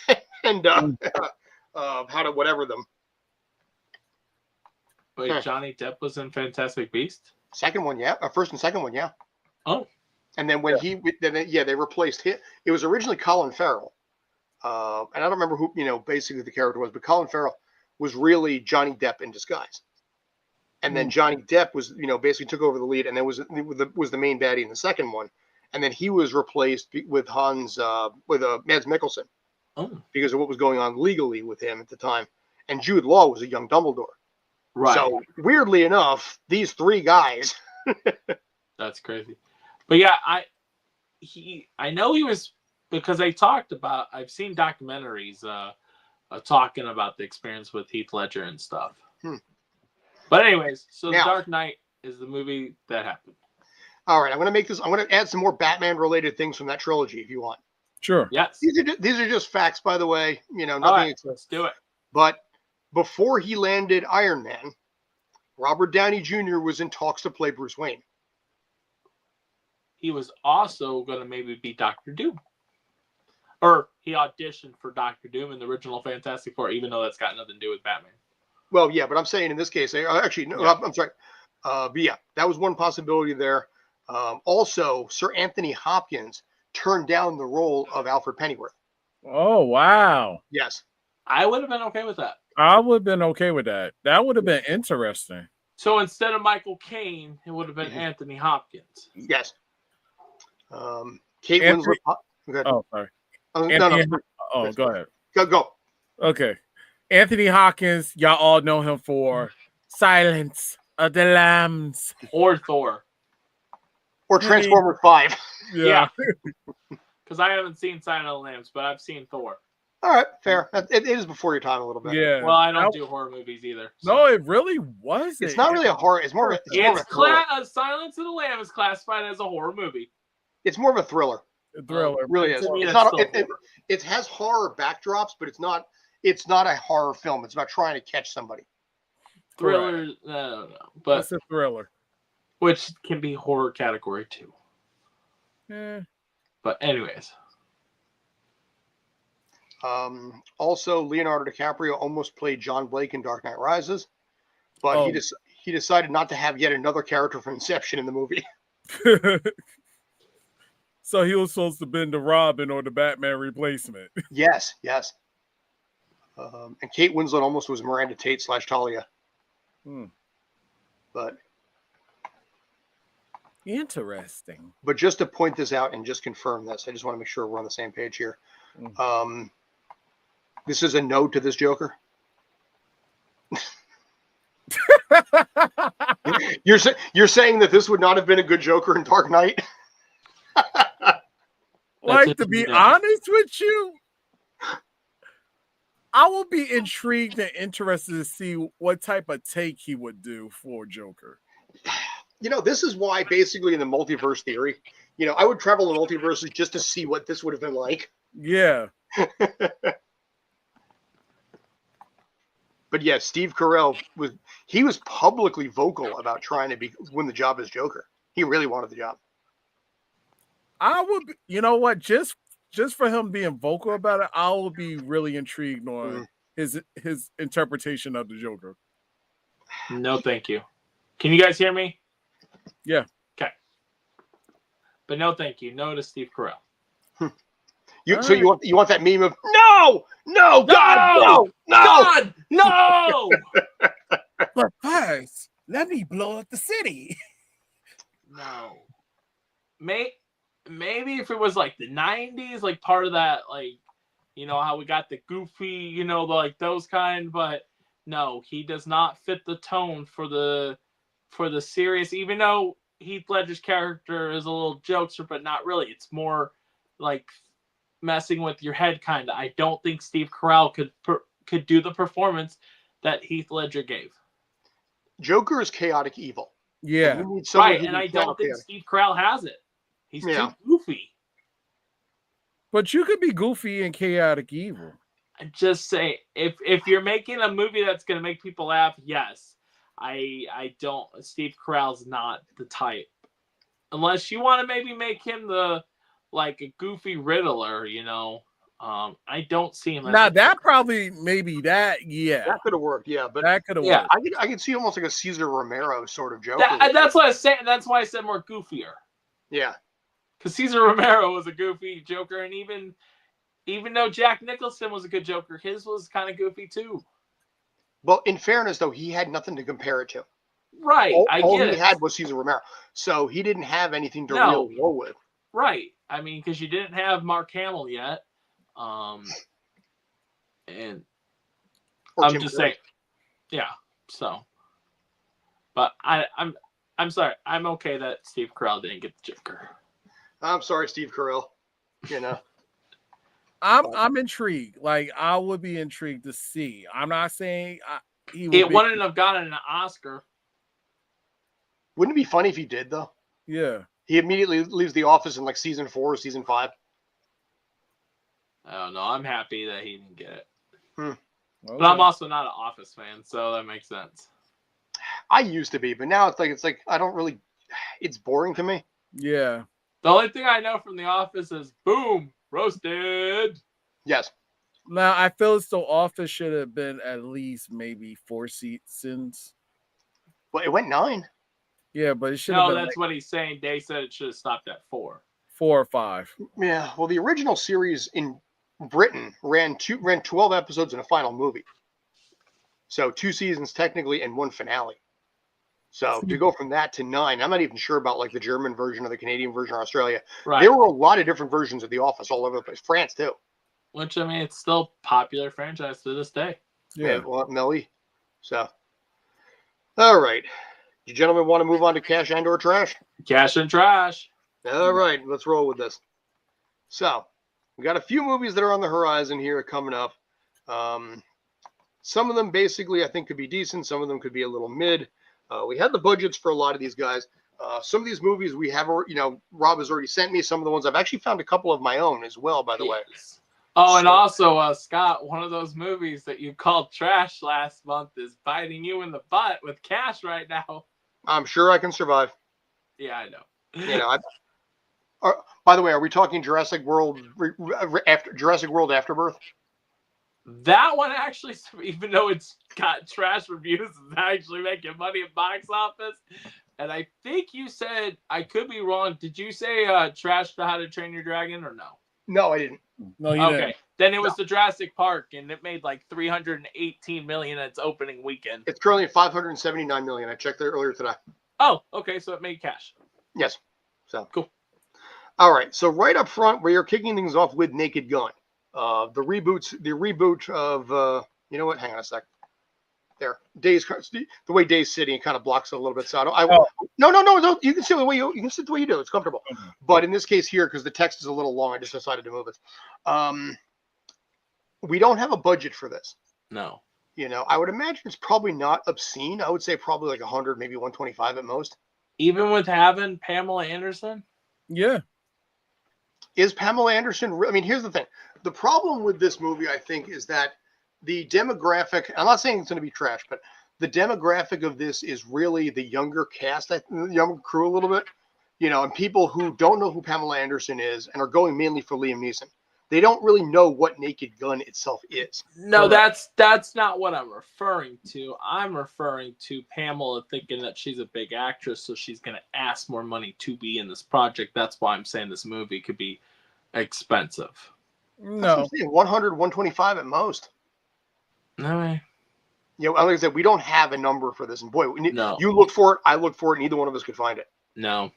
whatever them. Wait, Johnny Depp was in Fantastic Beasts? Second one, yeah. First and second one, yeah. Oh. And then when they replaced him. It was originally Colin Farrell. And I don't remember who, basically the character was, but Colin Farrell was really Johnny Depp in disguise. And then Johnny Depp was, basically took over the lead, and then was the main baddie in the second one. And then he was replaced with Mads Mikkelsen. Oh. Because of what was going on legally with him at the time. And Jude Law was a young Dumbledore. Right. So weirdly enough, these 3 guys. That's crazy. But yeah, I know he was, because I've seen documentaries talking about the experience with Heath Ledger and stuff. But anyways, so The Dark Knight is the movie that happened. All right, I'm going to add some more Batman related things from that trilogy if you want. Sure. Yes. These are just facts, by the way. Nothing. All right, let's do it. But before he landed Iron Man, Robert Downey Jr. was in talks to play Bruce Wayne. He was also going to maybe be Doctor Doom. Or he auditioned for Doctor Doom in the original Fantastic Four, even though that's got nothing to do with Batman. Well, yeah, but I'm saying in this case, actually, no, Yeah. I'm sorry. But yeah, that was one possibility there. Also, Sir Anthony Hopkins turned down the role of Alfred Pennyworth. Oh, wow. Yes. I would have been okay with that. I would have been okay with that. That would have been interesting. So instead of Michael Caine, it would have been Anthony Hopkins. Yes. Kate Winslet. Go ahead. Oh, sorry. No. Go ahead. Go. Okay. Anthony Hopkins, y'all all know him for Silence of the Lambs. Or Thor. Or Transformers 5. Yeah. Because I haven't seen Silence of the Lambs, but I've seen Thor. All right, fair. It is before your time a little bit. Yeah. Well, I don't do horror movies either. So. No, it really wasn't. It's not really a horror. It's more of a Silence of the Lambs is classified as a horror movie. It's more of a thriller. A thriller. It really is. To me, It's not. It has horror backdrops, but it's not. It's not a horror film. It's about trying to catch somebody. Thriller, no. But it's a thriller, which can be horror category too. Yeah. But anyways. Also, Leonardo DiCaprio almost played John Blake in Dark Knight Rises, but he decided not to have yet another character from Inception in the movie. So he was supposed to be the Robin or the Batman replacement. Yes. And Kate Winslet almost was Miranda Tate / Talia. But interesting. But just to point this out and just confirm this, I just want to make sure we're on the same page here. This is a no to this Joker. You're saying that this would not have been a good Joker in Dark Knight? Like, to be honest with you, I will be intrigued and interested to see what type of take he would do for Joker. You know, this is why basically in the multiverse theory, you know, I would travel the multiverses just to see what this would have been like. Yeah. But yeah, Steve Carell was publicly vocal about trying to win the job as Joker. He really wanted the job. I would, you know what, just for him being vocal about it, I would be really intrigued on his interpretation of the Joker. No, thank you. Can you guys hear me? Yeah. Okay. But no, thank you. No to Steve Carell. You want that meme of no, God, no. But first, let me blow up the city. No. Maybe if it was like the 90s, like part of that, like, you know, how we got the goofy, you know, like those kind, but no, he does not fit the tone for the serious, even though Heath Ledger's character is a little jokester, but not really. It's more like messing with your head kind of. I don't think Steve Carell could do the performance that Heath Ledger gave. Joker is chaotic evil. Yeah. Right, and I don't think Steve Carell has it. He's too goofy. But you could be goofy and chaotic evil. I just say, if you're making a movie that's going to make people laugh, yes. I don't. Steve Carell's not the type. Unless you want to maybe make him like a goofy Riddler, you know. I don't see him. Now that probably maybe that could have worked. Yeah, but that could have worked. I could see almost like a Cesar Romero sort of Joker. That's what I was saying. That's why I said more goofier. Yeah, because Cesar Romero was a goofy Joker, and even though Jack Nicholson was a good Joker, his was kind of goofy too. Well, in fairness, though, he had nothing to compare it to. Right, all he had was Cesar Romero, so he didn't have anything to really go with. Right, I mean, because you didn't have Mark Hamill yet, and I'm just saying, yeah. So, but I'm sorry, I'm okay that Steve Carell didn't get the Joker. I'm sorry, Steve Carell. You know. I'm intrigued. Like, I would be intrigued to see. I'm not saying it wouldn't have gotten an Oscar. Wouldn't it be funny if he did, though? Yeah. He immediately leaves the office in like season 4 or season 5. I don't know. I'm happy that he didn't get it. Okay. But I'm also not an Office fan, so that makes sense. I used to be, but now it's like I don't really. It's boring to me. Yeah. The only thing I know from The Office is boom, roasted. Yes. Now I feel as though Office should have been at least maybe 4 seasons. Well, it went 9. Yeah, but it should have No, been that's what he's saying. They said it should have stopped at 4. 4 or 5. Yeah. Well, the original series in Britain ran 12 episodes and a final movie. So 2 seasons technically and 1 finale. So to go from that to 9, I'm not even sure about like the German version or the Canadian version or Australia. Right. There were a lot of different versions of The Office all over the place. France too. Which, I mean, it's still a popular franchise to this day. Yeah. Well, Melly. So, all right. You gentlemen want to move on to cash and or trash? Cash and trash. All right, let's roll with this. So, we got a few movies that are on the horizon here coming up. Some of them basically I think could be decent. Some of them could be a little mid. We had the budgets for a lot of these guys. Some of these movies we have, Rob has already sent me. Some of the ones I've actually found a couple of my own as well, by the way. Oh, and also, Scott, one of those movies that you called trash last month is biting you in the butt with cash right now. I'm sure I can survive. Yeah, I know. By the way, are we talking Jurassic World Afterbirth? That one actually, even though it's got trash reviews, is actually making money at box office. And I think you said, I could be wrong. Did you say trash to How to Train Your Dragon or no? No, I didn't. No, you Okay, didn't. then it was the Jurassic Park, and it made like $318 million at its opening weekend. It's currently at $579 million. I checked there earlier today. Oh, okay, so it made cash. Yes. So cool. All right. So right up front, we are kicking things off with Naked Gun. The reboot of you know what? Hang on a sec. There, the way Days City kind of blocks it a little bit. So no. You can sit the way you can sit the way you do. It's comfortable. But in this case here, because the text is a little long, I just decided to move it. We don't have a budget for this. No. I would imagine it's probably not obscene. I would say probably like 100, maybe 125 at most. Even with having Pamela Anderson? Yeah. Is Pamela Anderson? I mean, here's the thing. The problem with this movie, I think, is that the demographic, I'm not saying it's going to be trash, but the demographic of this is really the younger cast, the younger crew a little bit, and people who don't know who Pamela Anderson is and are going mainly for Liam Neeson. They don't really know what Naked Gun itself is. No, that's not what I'm referring to. I'm referring to Pamela thinking that she's a big actress, so she's going to ask more money to be in this project. That's why I'm saying this movie could be expensive. No. 100, 125 at most. No way. Like I said, we don't have a number for this. And boy, No. You look for it, I look for it, neither one of us could find it. No.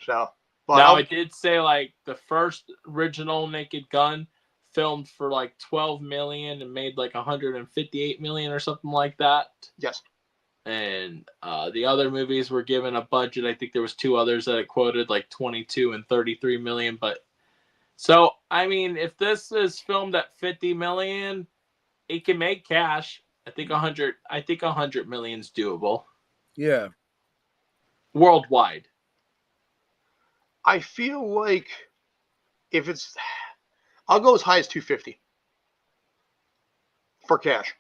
So, but now it did say like the first original Naked Gun filmed for like 12 million and made like 158 million or something like that. Yes. And the other movies were given a budget. I think there was 2 others that it quoted like 22 and 33 million. But so, I mean, if this is filmed at 50 million, it can make cash. I think 100 million is doable. Yeah. Worldwide. I feel like I'll go as high as 250 for cash.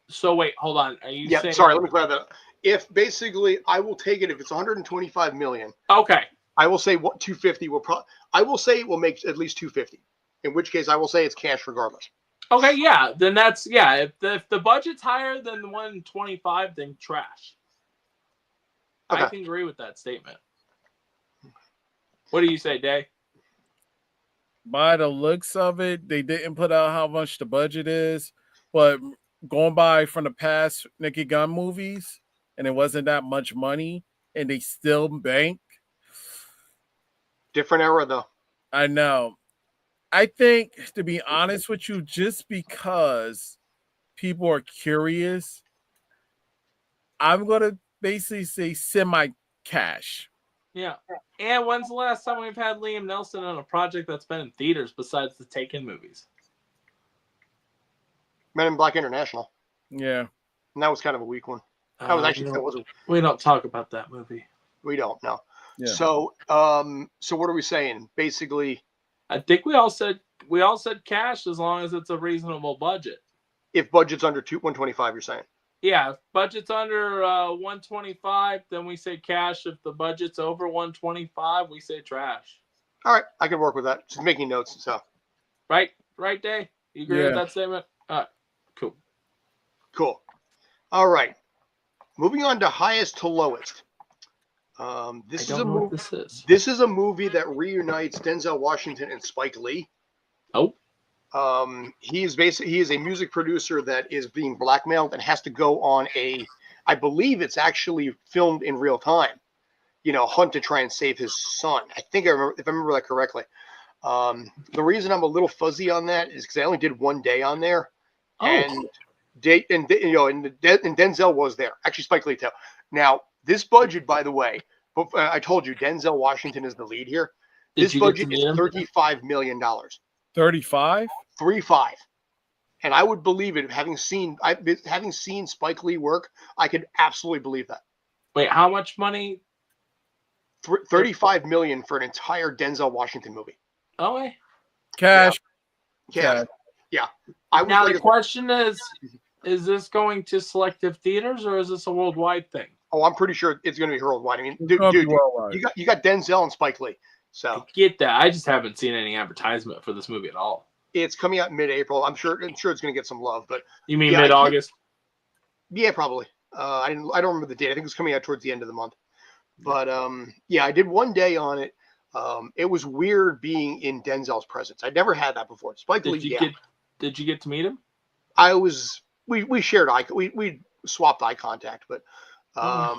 So wait, hold on. Are you saying? Sorry, let me clarify that. If basically I will take it if it's 125 million. Okay. I will say 250 will I will say it will make at least 250. In which case I will say it's cash regardless. Okay, yeah. Then that's If the budget's higher than the 125, then trash. Okay. I can agree with that statement. What do you say, Day? By the looks of it, they didn't put out how much the budget is, but going by from the past Naked Gun movies, and it wasn't that much money, and they still bank. Different era, though. I know. I think, to be honest with you, just because people are curious, I'm going to basically say semi-cash. Yeah. And when's the last time we've had Liam Neeson on a project that's been in theaters besides the Taken movies? Men in Black International. Yeah. And that was kind of a weak one. That was actually we don't talk about that movie. We don't, no. Yeah. So what are we saying? Basically, I think we all said cash as long as it's a reasonable budget. If budget's under 125, you're saying? Yeah, if budget's under 125, then we say cash. If the budget's over 125, we say trash. All right, I can work with that. Just making notes. So Right, Dave? You agree with Yeah. that statement? Cool. cool. All right, moving on to highest to lowest. This I is don't a know what movie. this is. This is a movie that reunites Denzel Washington and Spike Lee. Oh, He is a music producer that is being blackmailed and has to go on I believe it's actually filmed in real time, hunt to try and save his son. I think if I remember that correctly. The reason I'm a little fuzzy on that is because I only did one day on there, and Denzel was there. Actually, Spike Lee too. Now, this budget, by the way, I told you Denzel Washington is the lead here. This budget is $35 million. 35? 35. And I would believe it having seen Spike Lee work. I could absolutely believe that. Wait, how much money? 35 million for an entire Denzel Washington movie. Oh, wait. Cash. Yeah. Now the question is this going to selective theaters or is this a worldwide thing? Oh, I'm pretty sure it's going to be worldwide. I mean, dude, you got Denzel and Spike Lee. So I get that. I just haven't seen any advertisement for this movie at all. It's coming out in mid-April. I'm sure it's going to get some love, but you mean mid-August? Yeah, probably. I don't remember the date. I think it's coming out towards the end of the month. But I did one day on it. It was weird being in Denzel's presence. I'd never had that before. Spike Lee. Did you get to meet him? We shared we swapped eye contact, but I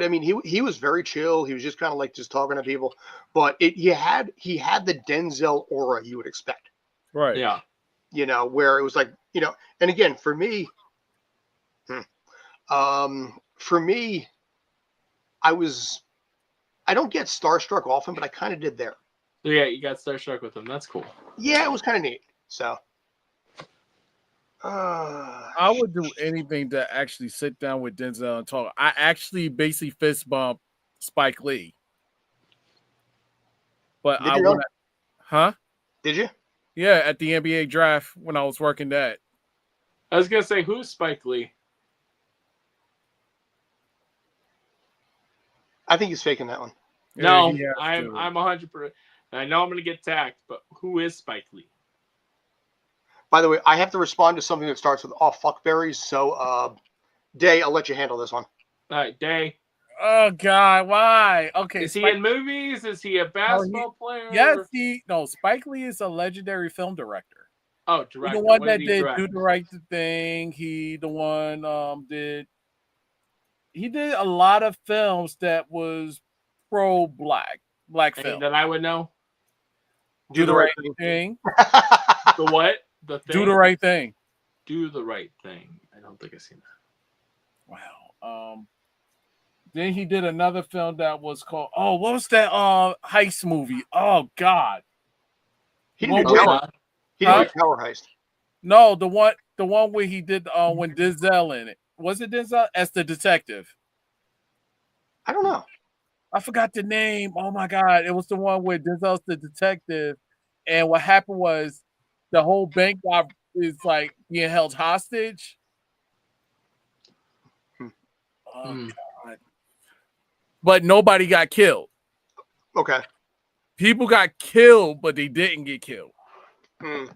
mean he was very chill. He was just kind of like just talking to people, but he had the Denzel aura you would expect. Right. Yeah. Where it was like, and again, for me, I don't get starstruck often, but I kind of did there. Yeah, you got starstruck with him. That's cool. Yeah, it was kind of neat. So I would do anything to actually sit down with Denzel and talk. I actually basically fist bump Spike Lee. But did you know? Huh? Did you? Yeah, at the NBA draft when I was working that. I was gonna say, who's Spike Lee? I think he's faking that one. No, I'm 100%. I know I'm gonna get tagged, but who is Spike Lee? By the way, I have to respond to something that starts with fuckberries. So, Day, I'll let you handle this one. All right, Day. Oh God, why? Okay, is he in movies? Is he a basketball player? Yes, Spike Lee is a legendary film director. Oh, director. The one that did Do the Right Thing. He did a lot of films that was pro-black film that I would know. Do the Right Thing. The what? The thing? Do the Right Thing. Do the Right Thing. I don't think I've seen that. Wow. Then he did another film that was called what was that heist movie? Oh God. He did Tower Heist. No, the one where he did when Denzel in it. Was it Denzel as the detective? I don't know. I forgot the name. Oh my God. It was the one where Denzel's the detective. And what happened was the whole bank is like being held hostage. Oh God. But nobody got killed. Okay. People got killed, but they didn't get killed. I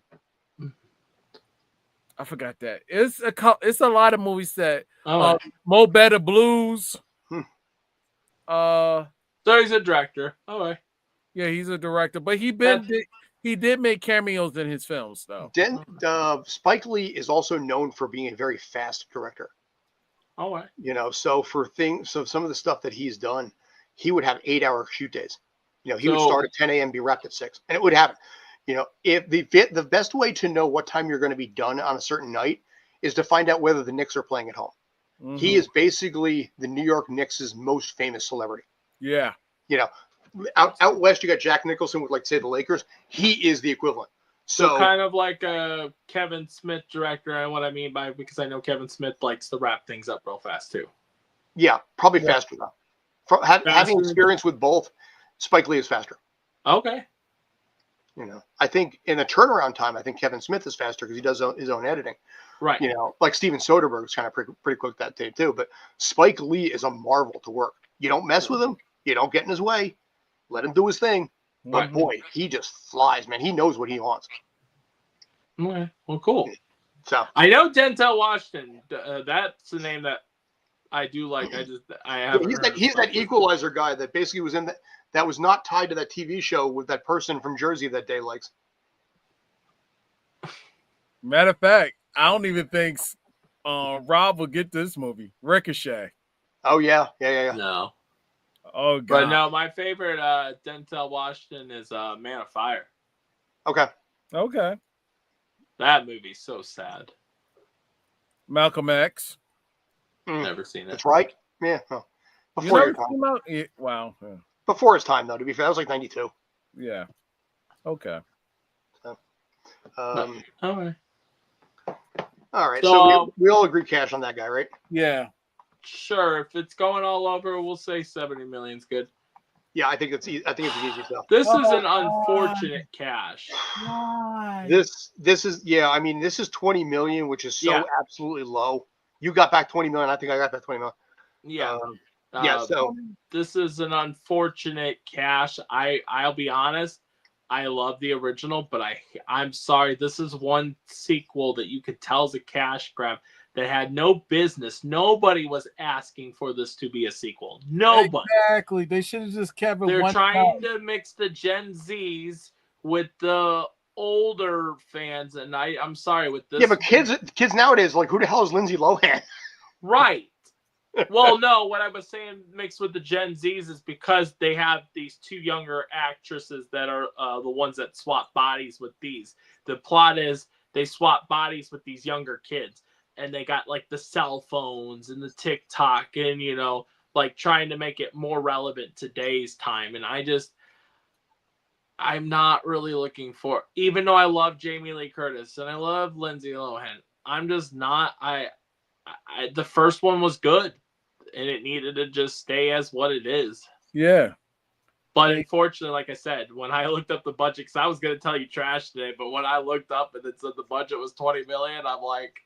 forgot that. It's a lot of movies that Mo Better Blues. So he's a director. All right. Yeah, he's a director, but he did make cameos in his films though. Spike Lee is also known for being a very fast director. All right. So some of the stuff that he's done, he would have 8-hour shoot days. He would start at 10 a.m. be wrapped at 6, and it would happen. If the best way to know what time you're going to be done on a certain night is to find out whether the Knicks are playing at home. Mm-hmm. He is basically the New York Knicks' most famous celebrity. Yeah. Out west, you got Jack Nicholson with, like, say, the Lakers. He is the equivalent. So kind of like a Kevin Smith director, and what I mean by, because I know Kevin Smith likes to wrap things up real fast too. Yeah, probably faster though. Having experience with both, Spike Lee is faster. Okay. I think in the turnaround time, I think Kevin Smith is faster because he does his own editing. Right. Like Steven Soderbergh's kind of pretty quick that tape too. But Spike Lee is a marvel to work. You don't mess with him. You don't get in his way. Let him do his thing. But boy, he just flies, man. He knows what he wants. Okay. Well, cool. So I know Denzel Washington. That's the name that I do like. I haven't. He's that Equalizer guy that basically was in that was not tied to that TV show with that person from Jersey that Day likes. Matter of fact, I don't even think Rob will get this movie, Ricochet. Oh yeah. No. Oh god. But no, my favorite Denzel Washington is Man of Fire. Okay. That movie's so sad. Malcolm X. Never seen it. That's right. Yeah. Oh. Before your time. Wow. Yeah. Before his time, though. To be fair, that was like 92. Yeah. Okay. So, all right. All right. So we all agree cash on that guy, right? Yeah. Sure. If it's going all over, we'll say 70 million's good. Yeah, I think it's an easy sell. This is an unfortunate cash. Why? This is this is 20 million, which is so absolutely low. You got back 20 million. I think I got back 20 million. Yeah. So this is an unfortunate cash. I'll be honest. I love the original, but I'm sorry. This is one sequel that you could tell is a cash grab that had no business. Nobody was asking for this to be a sequel. Nobody. Exactly. They should have just kept it. They're trying to mix the Gen Zs with the older fans, and I'm sorry with this. Yeah, but kids nowadays, like, who the hell is Lindsay Lohan? Right. Well, no, what I was saying mixed with the Gen Zs is because they have these two younger actresses that are the ones that swap bodies with these. The plot is they swap bodies with these younger kids, and they got like the cell phones and the TikTok and, like trying to make it more relevant to today's time. And I'm not really looking for, even though I love Jamie Lee Curtis and I love Lindsay Lohan, I'm just not, the first one was good. And it needed to just stay as what it is. Yeah. But unfortunately, like I said, when I looked up the budget, because I was going to tell you trash today, but when I looked up and it said the budget was $20 million, I'm like,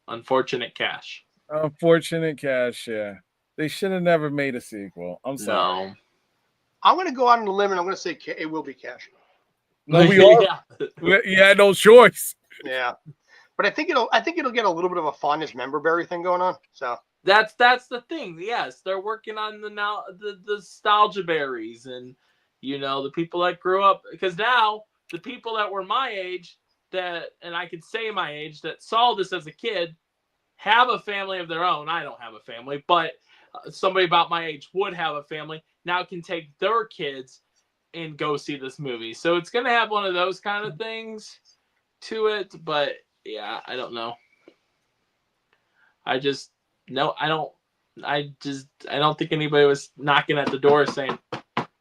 unfortunate cash. Unfortunate cash, yeah. They should have never made a sequel. I'm sorry. No. I'm going to go out on a limb and I'm going to say it will be cash. No, we all. You had no choice. Yeah. But I think it'll get a little bit of a fondness memberberry thing going on. So that's the thing. Yes, they're working on the nostalgia berries and the people that grew up, because now the people that were my age and I could say my age that saw this as a kid have a family of their own. I don't have a family, but somebody about my age would have a family. Now can take their kids and go see this movie. So it's going to have one of those kind of things to it, but yeah, I don't know. I don't think anybody was knocking at the door saying,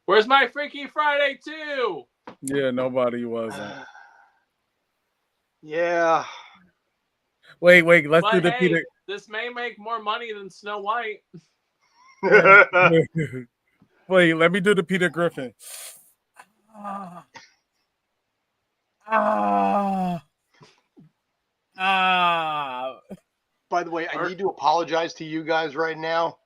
"Where's my Freaky Friday 2?" Yeah, nobody wasn't. Yeah. Wait, let's do the Peter. This may make more money than Snow White. Wait, let me do the Peter Griffin. By the way, I need to apologize to you guys right now.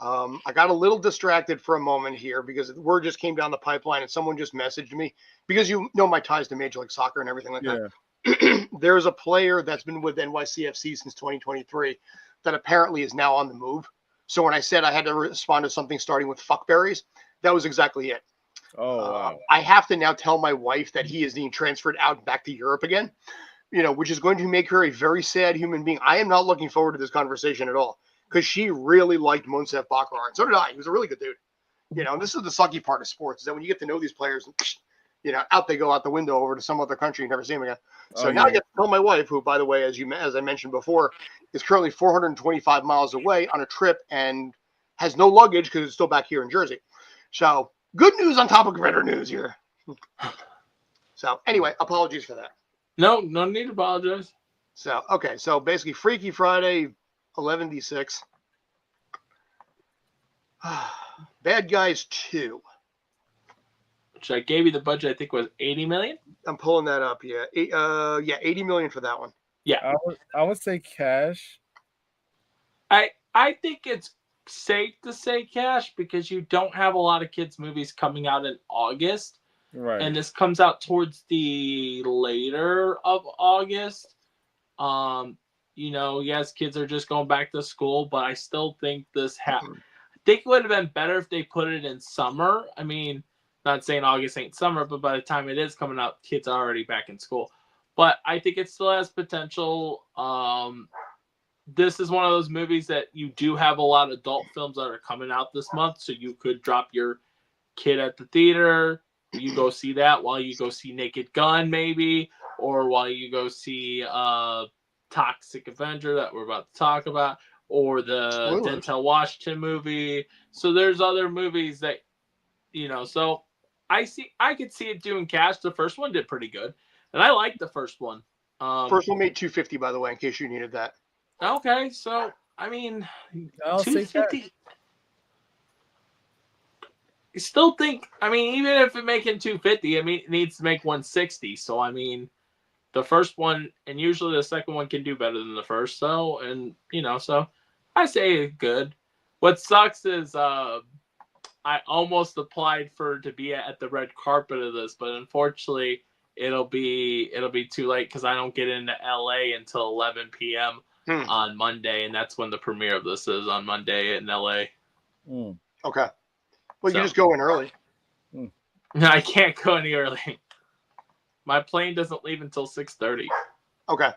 I got a little distracted for a moment here because word just came down the pipeline and someone just messaged me, because you know my ties to Major League Soccer and everything like that. There's a player that's been with NYCFC since 2023 that apparently is now on the move. So when I said I had to respond to something starting with fuckberries, that was exactly it. Oh, wow. I have to now tell my wife that he is being transferred out back to Europe again, which is going to make her a very sad human being. I am not looking forward to this conversation at all, because she really liked Monsef Bakar, and so did I. He was a really good dude. And this is the sucky part of sports, is that when you get to know these players, out they go out the window over to some other country and never see them again. So now I get to tell my wife, who, by the way, as I mentioned before, is currently 425 miles away on a trip and has no luggage because it's still back here in Jersey. So good news on top of better news here. So anyway, apologies for that. No need to apologize. So, okay. So basically Freaky Friday, 11d6. Bad Guys 2. which I gave you the budget. I think was 80 million. I'm pulling that up. Yeah, 80 million for that one. Yeah, I would say cash. I think it's safe to say cash because you don't have a lot of kids movies coming out in August, Right. and this comes out towards the later of August. Yes, kids are just going back to school, but I still think I think it would have been better if they put it in summer. I mean, not saying August ain't summer, but by the time it is coming out, kids are already back in school. But I think it still has potential. This is one of those movies that you do have a lot of adult films that are coming out this month, so you could drop your kid at the theater. You go see that while you go see Naked Gun, maybe, or while you go see Toxic Avenger that we're about to talk about, or the Denzel Washington movie. So there's other movies that, so I could see it doing cash. The first one did pretty good, and I liked the first one. First one made 250, by the way, in case you needed that. Okay, so I mean, I'll say 250. I still think, even if it making 250, it needs to make 160. So the first one, and usually the second one can do better than the first. So, and so I say good. What sucks is I almost applied to be at the red carpet of this, but unfortunately it'll be too late because I don't get into LA until 11 p.m. on Monday, and that's when the premiere of this is, on Monday in LA. Okay. Well, you just go in early. No, I can't go any early. My plane doesn't leave until 6:30. Okay.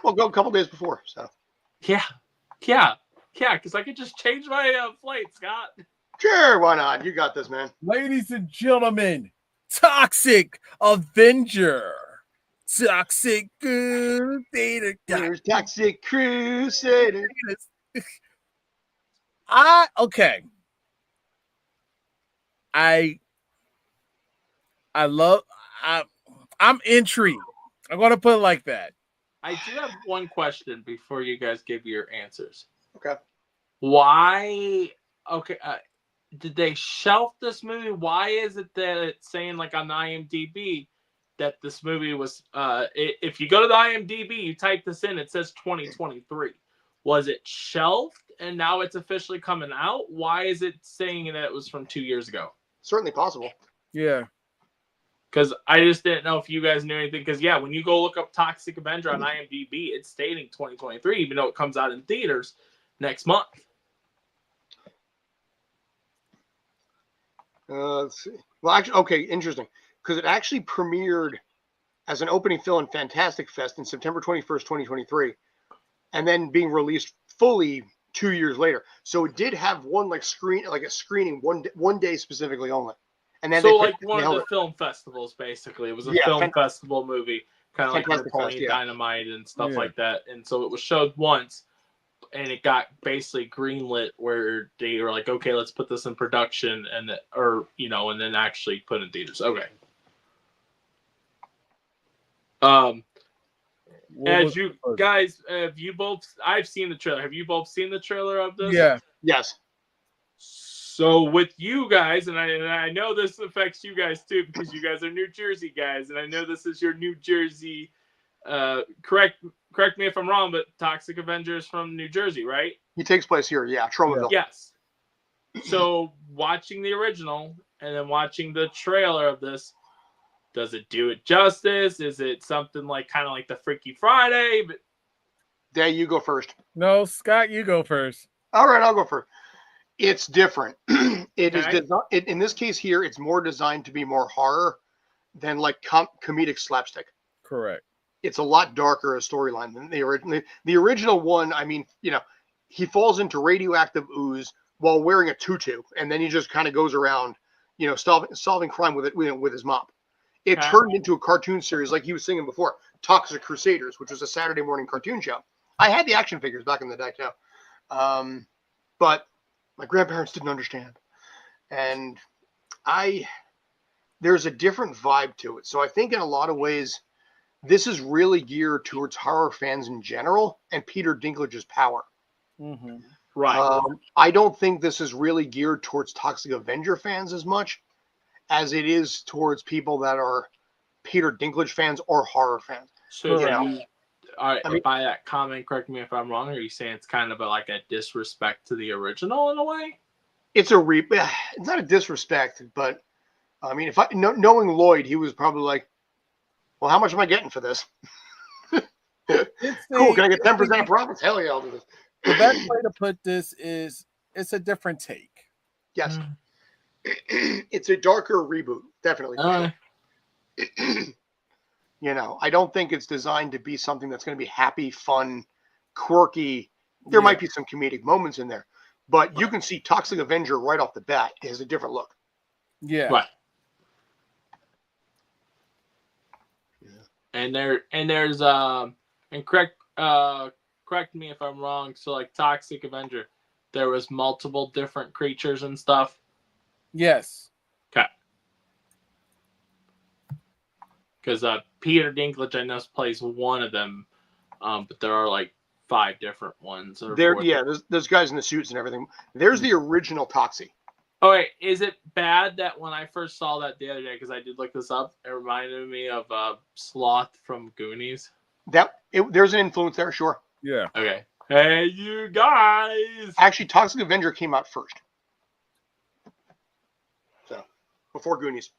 Well, go a couple days before. So. Yeah, because I could just change my flight, Scott. Sure, why not? You got this, man. Ladies and gentlemen, Toxic Avenger. Toxic Crusader. Toxic Crusader. Okay. I'm intrigued. I'm gonna put it like that. I do have one question before you guys give your answers. Okay. Why? Okay. Did they shelf this movie? Why is it that it's saying like on IMDb that this movie was? If you go to the IMDb, you type this in, it says 2023. Was it shelved and now it's officially coming out? Why is it saying that it was from 2 years ago? Certainly possible. Yeah. Because I just didn't know if you guys knew anything. Because, yeah, when you go look up Toxic Avenger on IMDb, it's stating 2023, even though it comes out in theaters next month. Let's see. Well, actually, okay, interesting. Because it actually premiered as an opening film in Fantastic Fest in September 21st, 2023, and then being released fully 2 years later. So it did have a screening one day specifically only. And then so like one of the film festivals, basically. It was a film festival movie, kind of like Napoleon Dynamite and stuff like that. And so it was showed once, and it got basically greenlit where they were like, okay, let's put this in production, and then actually put in theaters. Okay. As you guys, I've seen the trailer. Have you both seen the trailer of this? Yeah. Yes. So with you guys, and I know this affects you guys too, because you guys are New Jersey guys, and I know this is your New Jersey. Correct me if I'm wrong, but Toxic Avenger is from New Jersey, right? He takes place here, yeah, Tromaville. Yes. So watching the original and then watching the trailer of this, does it do it justice? Is it something like kind of like the Freaky Friday? But There, you go first. No, Scott, you go first. All right, I'll go first. It's different. In this case here, it's more designed to be more horror than like comedic slapstick. Correct. It's a lot darker a storyline than the original. The original one, he falls into radioactive ooze while wearing a tutu, and then he just kind of goes around, solving crime with his mop. It turned into a cartoon series, like he was singing before, Toxic Crusaders, which was a Saturday morning cartoon show. I had the action figures back in the day too, but my grandparents didn't understand, and there's a different vibe to it. So I think in a lot of ways, this is really geared towards horror fans in general and Peter Dinklage's power. Mm-hmm. Right. I don't think this is really geared towards Toxic Avenger fans as much as it is towards people that are Peter Dinklage fans or horror fans. So You know, by that comment, correct me if I'm wrong, are you saying it's kind of like a disrespect to the original in a way? it's not a disrespect, but I mean, knowing Lloyd, he was probably like, well, how much am I getting for this? Cool, can I get 10% of profits? Hell yeah, I'll do this. The best way to put this is it's a different take. Yes. It's a darker reboot, definitely. You know, I don't think it's designed to be something that's going to be happy, fun, quirky. There might be some comedic moments in there, but you can see Toxic Avenger right off the bat. It has a different look. Yeah. Right. And there's and correct me if I'm wrong. So like Toxic Avenger, there was multiple different creatures and stuff. Yes. Okay. Because Peter Dinklage, I know, plays one of them, but there are like 5 different ones. There's guys in the suits and everything. There's the original Toxie. Oh wait, is it bad that when I first saw that the other day, because I did look this up, it reminded me of Sloth from Goonies? There's an influence there, sure. Yeah. Okay. Hey, you guys! Actually, Toxic Avenger came out first. So, before Goonies.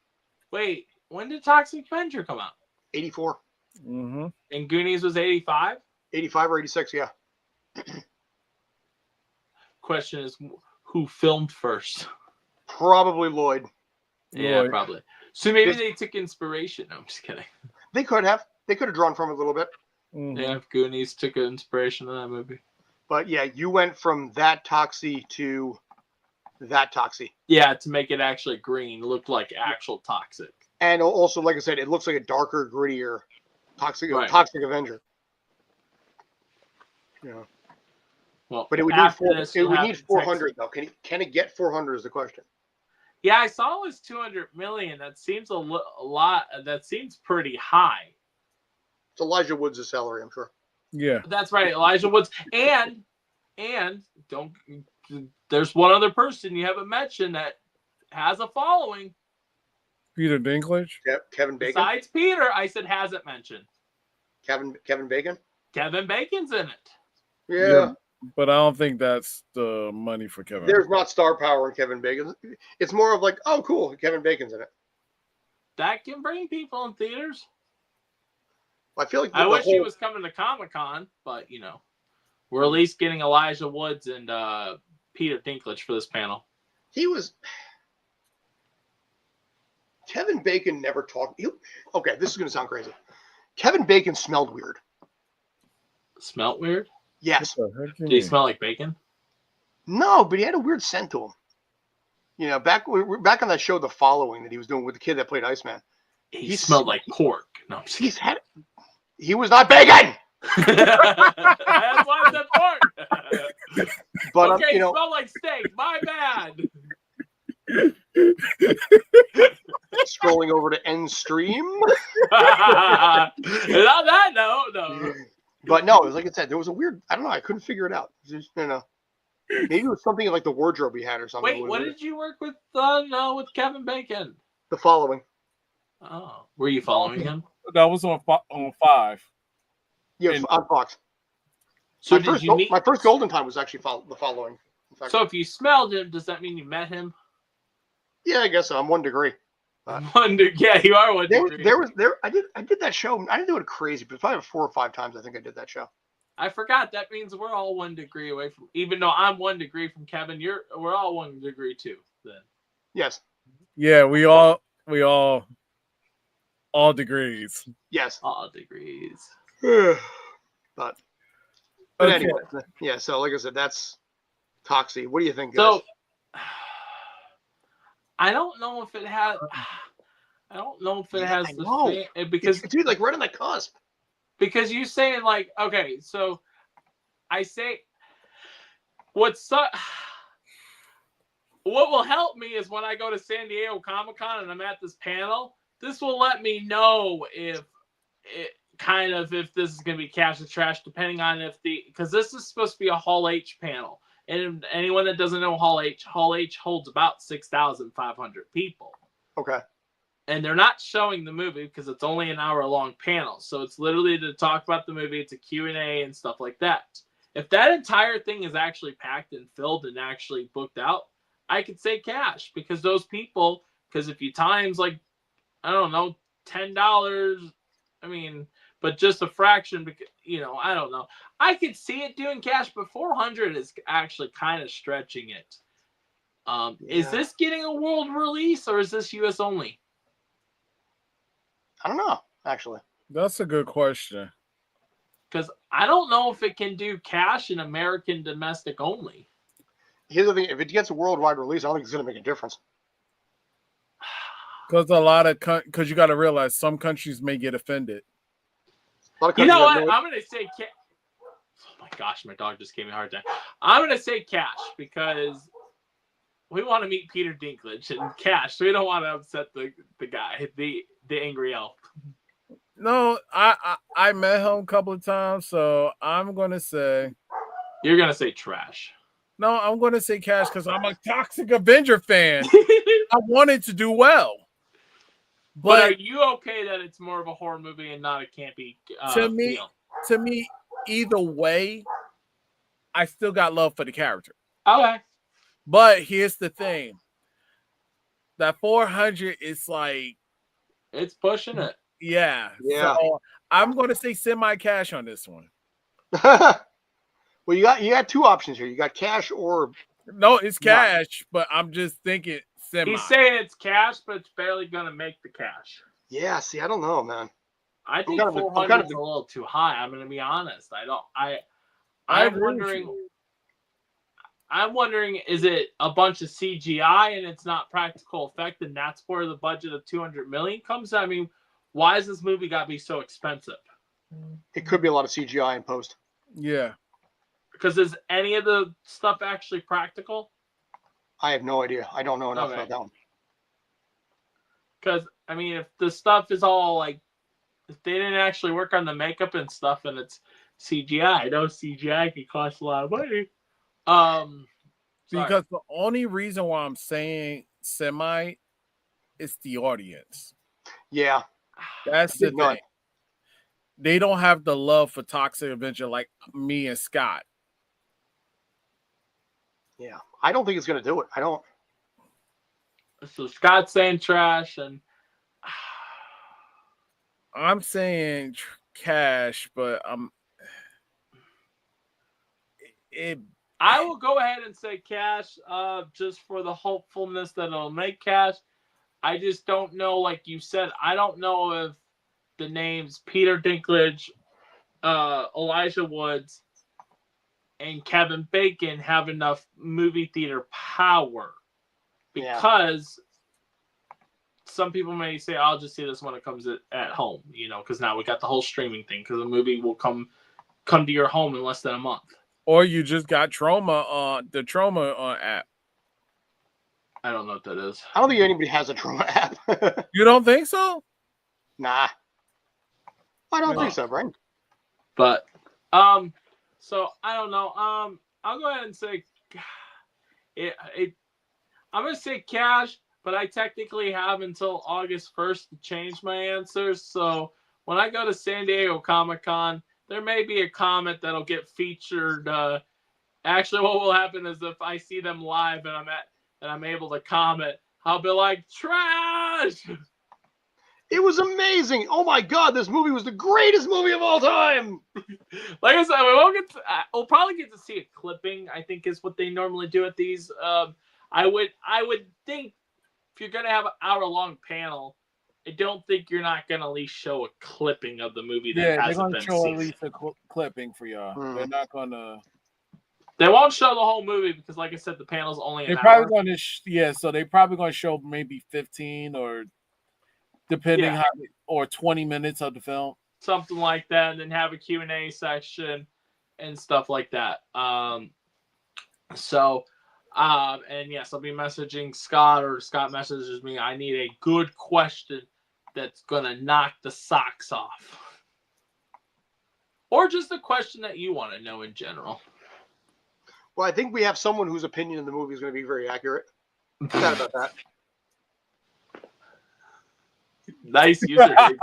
Wait, when did Toxic Avenger come out? 84. Mm-hmm. And Goonies was 85? 85 or 86, yeah. Question is, who filmed first? Probably Lloyd. Yeah, probably. So maybe they took inspiration. No, I'm just kidding. They could have. They could have drawn from it a little bit. Mm-hmm. Yeah, if Goonies took inspiration of that movie. But yeah, you went from that Toxie to that Toxie. Yeah, to make it actually green, look like actual Toxic. And also, like I said, it looks like a darker, grittier Toxic Avenger. Yeah. Well, but it would need 400 though. Can it get 400 is the question. Yeah, I saw it was 200 million. That seems a lot. That seems pretty high. It's Elijah Woods' salary, I'm sure. Yeah, that's right, Elijah Woods. And there's one other person you haven't mentioned that has a following. Peter Dinklage. Yeah, Kevin Bacon. Besides Peter, I said hasn't mentioned. Kevin Bacon. Kevin Bacon's in it. Yeah. But I don't think that's the money for Kevin. There's not star power in Kevin Bacon. It's more of like, oh, cool, Kevin Bacon's in it. That can bring people in theaters. I feel like I wish he was coming to Comic-Con, but you know, we're at least getting Elijah Woods and Peter Dinklage for this panel. Kevin Bacon never talked. Okay, this is going to sound crazy. Kevin Bacon smelled weird. Smelled weird? Yes. Did he smell like bacon? No, but he had a weird scent to him. You know, back on that show, The Following, that he was doing with the kid that played Iceman. He smelled like pork. No, he was not bacon. That's why I said pork. But okay, you know, smelled like steak. My bad. Scrolling over to end stream. Not that, no. But no, it was like I said, there was a weird. I don't know. I couldn't figure it out. Just, you know, maybe it was something like the wardrobe he had or something. Wait, what did you work with? With Kevin Bacon? The Following. Oh, were you following him? That was on 5. Yeah, on Fox. So my first Golden Time was actually The Following. So if you smelled him, does that mean you met him? Yeah, I guess so. I'm 1 degree. Yeah, you are 1 degree. I did that show. I didn't do it crazy, but probably 4 or 5 times I think I did that show. I forgot. That means we're all 1 degree away from. Even though I'm 1 degree from Kevin, we're all 1 degree too. Then. Yes. Yeah, we all degrees. Yes. All degrees. but anyway, yeah. So like I said, that's Toxie. What do you think, guys? So I don't know if it has. I don't know if it has because it's like right on that cusp. Because you saying like, okay, so I say what will help me is when I go to San Diego Comic-Con and I'm at this panel, this will let me know if this is going to be cash or trash, depending on because this is supposed to be a Hall H panel. And anyone that doesn't know Hall H holds about 6,500 people. Okay. And they're not showing the movie because it's only an hour-long panel. So it's literally to talk about the movie. It's a Q&A and stuff like that. If that entire thing is actually packed and filled and actually booked out, I could say cash, because those people, because if you times like, I don't know, $10, I mean, but just a fraction, because, you know, I don't know. I could see it doing cash, but 400 is actually kind of stretching it. Is this getting a world release, or is this US only? I don't know, actually. That's a good question. Because I don't know if it can do cash in American domestic only. Here's the thing: if it gets a worldwide release, I don't think it's going to make a difference. Because because you got to realize some countries may get offended. You know what? I'm going to say cash. Oh my gosh, my dog just gave me a hard time. I'm going to say cash because we want to meet Peter Dinklage and cash. So we don't want to upset the guy, the angry elf. No, I met him a couple of times, so I'm going to say. You're going to say trash. No, I'm going to say cash because I'm a Toxic Avenger fan. I want it to do well. But are you okay that it's more of a horror movie and not a campy feel? To me, either way, I still got love for the character. Okay. But here's the thing. That 400 is like... It's pushing it. Yeah. So I'm going to say semi-cash on this one. Well, you got two options here. You got cash or... No, it's cash, but I'm just thinking semi. He's saying it's cash, but it's barely going to make the cash. Yeah, see, I don't know, man. I think 400 is a little too high. I'm going to be honest. I'm wondering, is it a bunch of CGI and it's not practical effect, and that's where the budget of $200 million comes? I mean, why has this movie got to be so expensive? It could be a lot of CGI in post. Yeah. Because is any of the stuff actually practical? I have no idea. I don't know enough about that one. Because, I mean, if the stuff is all like, if they didn't actually work on the makeup and stuff and it's CGI, I know CGI can cost a lot of money. Because the only reason why I'm saying semi is the audience. Yeah. That's the thing. They don't have the love for Toxic Avenger like me and Scott. Yeah. I don't think it's going to do it. I don't. So Scott's saying trash, and I'm saying cash, but I will go ahead and say cash, just for the hopefulness that it'll make cash. I just don't know, like you said, I don't know if the names Peter Dinklage, Elijah Woods, and Kevin Bacon have enough movie theater power. Because some people may say, I'll just see this when it comes at home, you know, because now we got the whole streaming thing, because the movie will come to your home in less than a month. Or you just got the Trauma app. I don't know what that is. I don't think anybody has a Trauma app. You don't think so? Nah. I don't think so, Brian. But, so I don't know. I'll go ahead and say I'm going to say cash, but I technically have until August 1st to change my answers. So when I go to San Diego Comic-Con, there may be a comment that'll get featured. Actually, what will happen is if I see them live and I'm able to comment, I'll be like, trash! It was amazing. Oh my God, this movie was the greatest movie of all time. Like I said, we'll probably get to see a clipping, I think is what they normally do at these. I would think if you're going to have an hour-long panel, I don't think you're not going to at least show a clipping of the movie that hasn't been seen. They're going to show at least a clipping for y'all. They're not going to... They won't show the whole movie because, like I said, the panel's only an hour. Probably going to... so they're probably going to show maybe 15 or depending how... Or 20 minutes of the film. Something like that, and then have a Q&A section and stuff like that. And yes, I'll be messaging Scott, or Scott messages me. I need a good question that's going to knock the socks off. Or just a question that you want to know in general. Well, I think we have someone whose opinion in the movie is going to be very accurate. Sad about that. Nice username.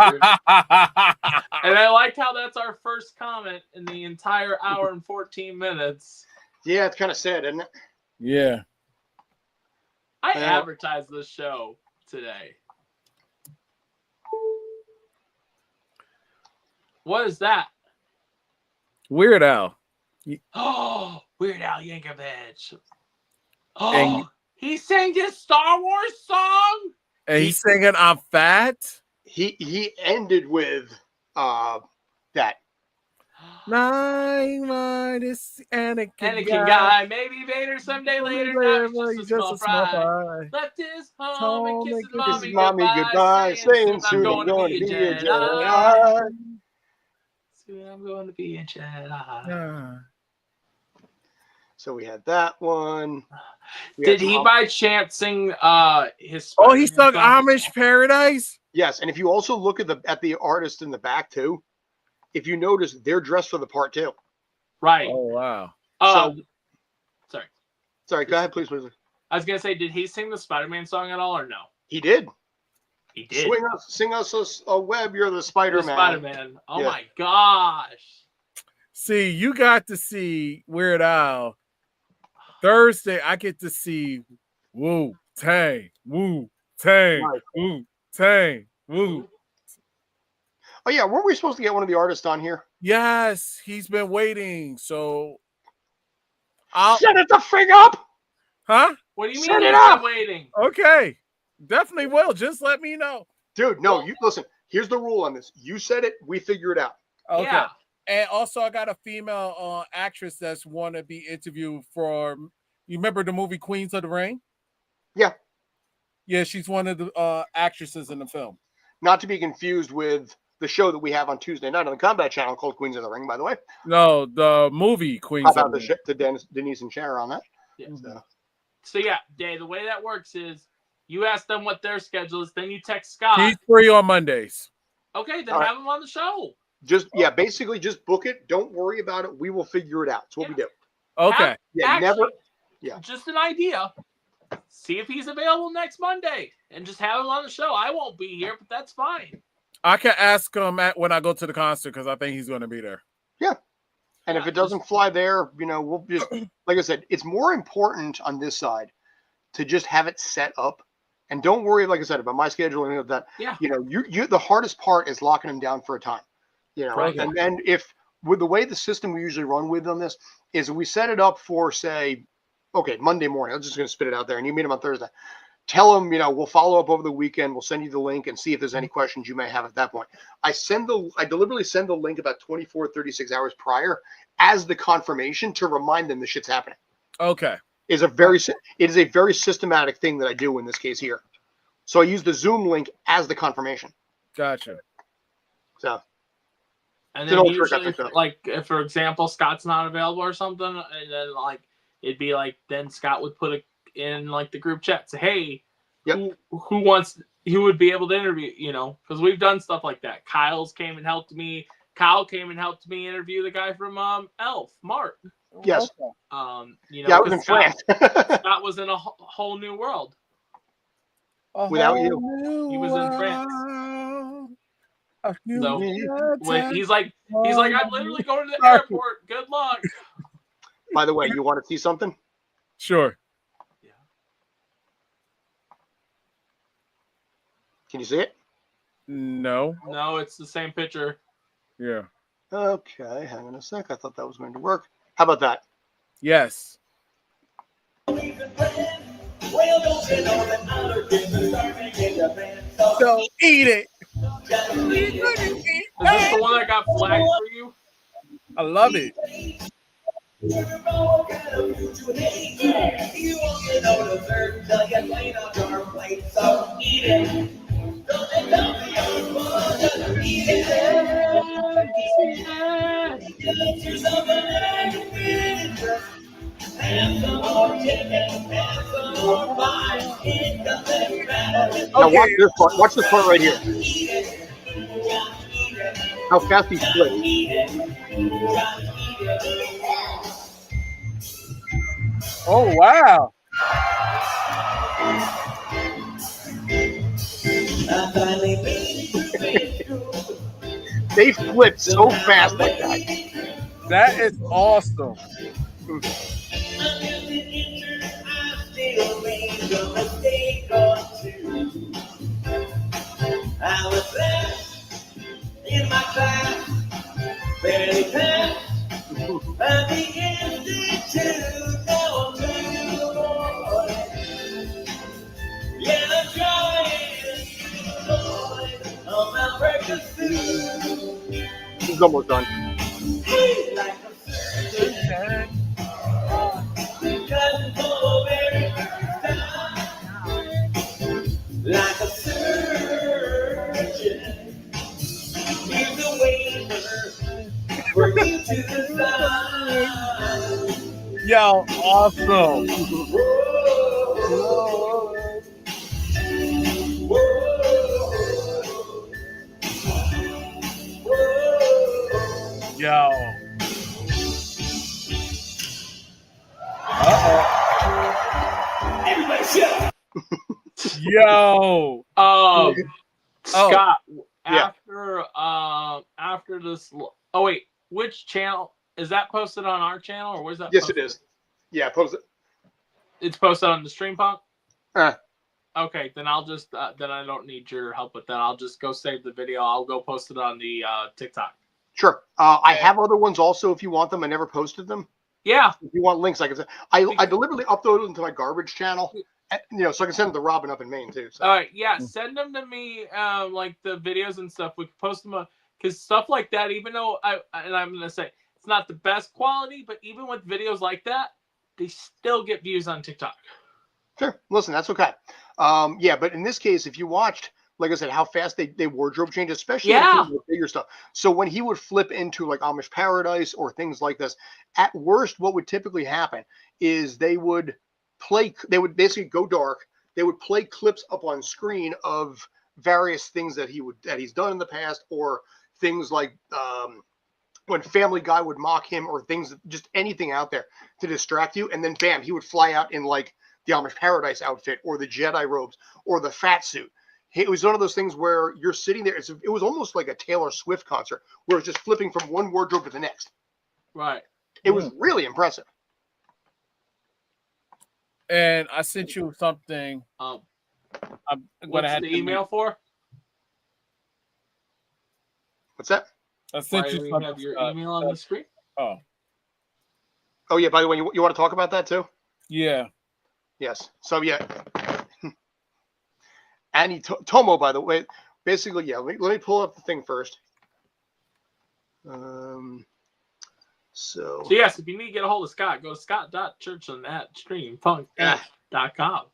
And I like how that's our first comment in the entire hour and 14 minutes. Yeah, it's kind of sad, isn't it? Yeah. I advertised this show today. What is that? Weird Al. Oh, Weird Al Yankovic. Oh, And- he sang his Star Wars song. And he's singing "I'm Fat." He ended with that. Nine minus Anakin guy, maybe Vader someday later. Now he's just a small fry. Left his home and kissed his mommy goodbye, saying soon I'm going to be a Jedi. Soon I'm going to be a Jedi. So we had that one. Did he by chance sing his? Oh, he sung Amish Paradise. Yes, and if you also look at the artist in the back too, if you notice, they're dressed for the part too. Right. Oh wow. Sorry. Go ahead, please. I was gonna say, did he sing the Spider-Man song at all, or no? He did. He did. Sing us a web. You're the Spider-Man. Spider-Man. Oh yeah. My gosh. See, you got to see Weird Al. Thursday, I get to see Wu Tang, Wu Tang, right. Wu Tang, Wu. Oh yeah, weren't we supposed to get one of the artists on here? Yes, he's been waiting. So I'll set it the thing up. Huh? What do you mean he's been waiting? Okay, definitely will. Just let me know, dude. No, you listen. Here's the rule on this. You said it. We figure it out. Okay. Yeah. And also, I got a female actress that's want to be interviewed for. You remember the movie Queens of the Ring? Yeah. Yeah, she's one of the actresses in the film. Not to be confused with the show that we have on Tuesday night on the Combat Channel called Queens of the Ring, by the way. No, the movie Queens of the Ring. How about Denise and Cher on that? Yeah. So yeah, Dave, the way that works is you ask them what their schedule is, then you text Scott. He's free on Mondays. Okay, then have him on the show. Basically just book it. Don't worry about it. We will figure it out. It's what we do. Okay. Just an idea. See if he's available next Monday and just have him on the show. I won't be here, but that's fine. I can ask him when I go to the concert because I think he's going to be there. Yeah. And if it doesn't fly there, we'll just, like I said, it's more important on this side to just have it set up. And don't worry, like I said, about my schedule and any of that. Yeah. You the hardest part is locking them down for a time. Right. And then with the way the system we usually run with on this is we set it up for, say, okay, Monday morning. I'm just going to spit it out there, and you meet him on Thursday. Tell him, we'll follow up over the weekend. We'll send you the link and see if there's any questions you may have at that point. I deliberately send the link about 24, 36 hours prior as the confirmation to remind them the shit's happening. Okay. It is a very systematic thing that I do in this case here. So I use the Zoom link as the confirmation. Gotcha. So. And then usually, like, if, for example, Scott's not available or something, and then, like, it'd be like, then Scott would put it in, like, the group chat. Say, hey, who would be able to interview, because we've done stuff like that. Kyle came and helped me interview the guy from Elf, Mark. Yes. I was in France. Scott was in a whole new world. Without you. He was in France. So he's like, I'm literally going to the airport. Good luck. By the way, you want to see something? Sure. Yeah. Can you see it? No. No, it's the same picture. Yeah. Okay, hang on a sec. I thought that was going to work. How about that? Yes. So eat it. Is this the one that got flagged for you? I love it. Now watch this part. Watch this part right here. How fast he flips. Oh wow! I finally made They flip so fast like that. That is awesome. I was there in my class, barely passed. I began to know you more. Yeah, I'm trying, Lord, on my breakfast food. He's almost done. Hey, like a surgeon, cutting for very first time. Like a surgeon, here's a waiver for you to decide. Yo, awesome. Yo. Everybody shut up. Yo. Scott, yeah. after this. Oh wait, which channel is that posted on our channel or where's that? Yes, posted? it is. Yeah, post it. It's posted on the Stream Punk. Uh, Okay, then I'll just then I don't need your help with that. I'll just go save the video. I'll go post it on the TikTok. sure. I have other ones also if you want them. I never posted them. Yeah. If you want links, like I said, I deliberately uploaded them to my garbage channel, so I can send them to Robin up in Maine too. So. All right, yeah, send them to me, like the videos and stuff. We can post them because stuff like that. Even though I'm gonna say it's not the best quality, but even with videos like that, they still get views on TikTok. Sure. Listen, that's okay. Yeah, but in this case, if you watched, like I said, how fast they wardrobe change, especially with bigger stuff. So when he would flip into like Amish Paradise or things like this, at worst, what would typically happen is they would basically go dark. They would play clips up on screen of various things that he's done in the past, or things like when Family Guy would mock him, or things, just anything out there to distract you, and then bam, he would fly out in like the Amish Paradise outfit, or the Jedi robes, or the fat suit. It was one of those things where you're sitting there. It was almost like a Taylor Swift concert, where it's just flipping from one wardrobe to the next. Right. It was really impressive. And I sent you something. I'm what's the email for? What's that? I sent you something. Have your email on the screen? Oh yeah. By the way, you want to talk about that too? Yeah. Yes. So yeah. Annie Tomo, by the way, basically, yeah. Let me pull up the thing first. So yes, if you need to get a hold of Scott, go to scott.churchland@streampunk.com.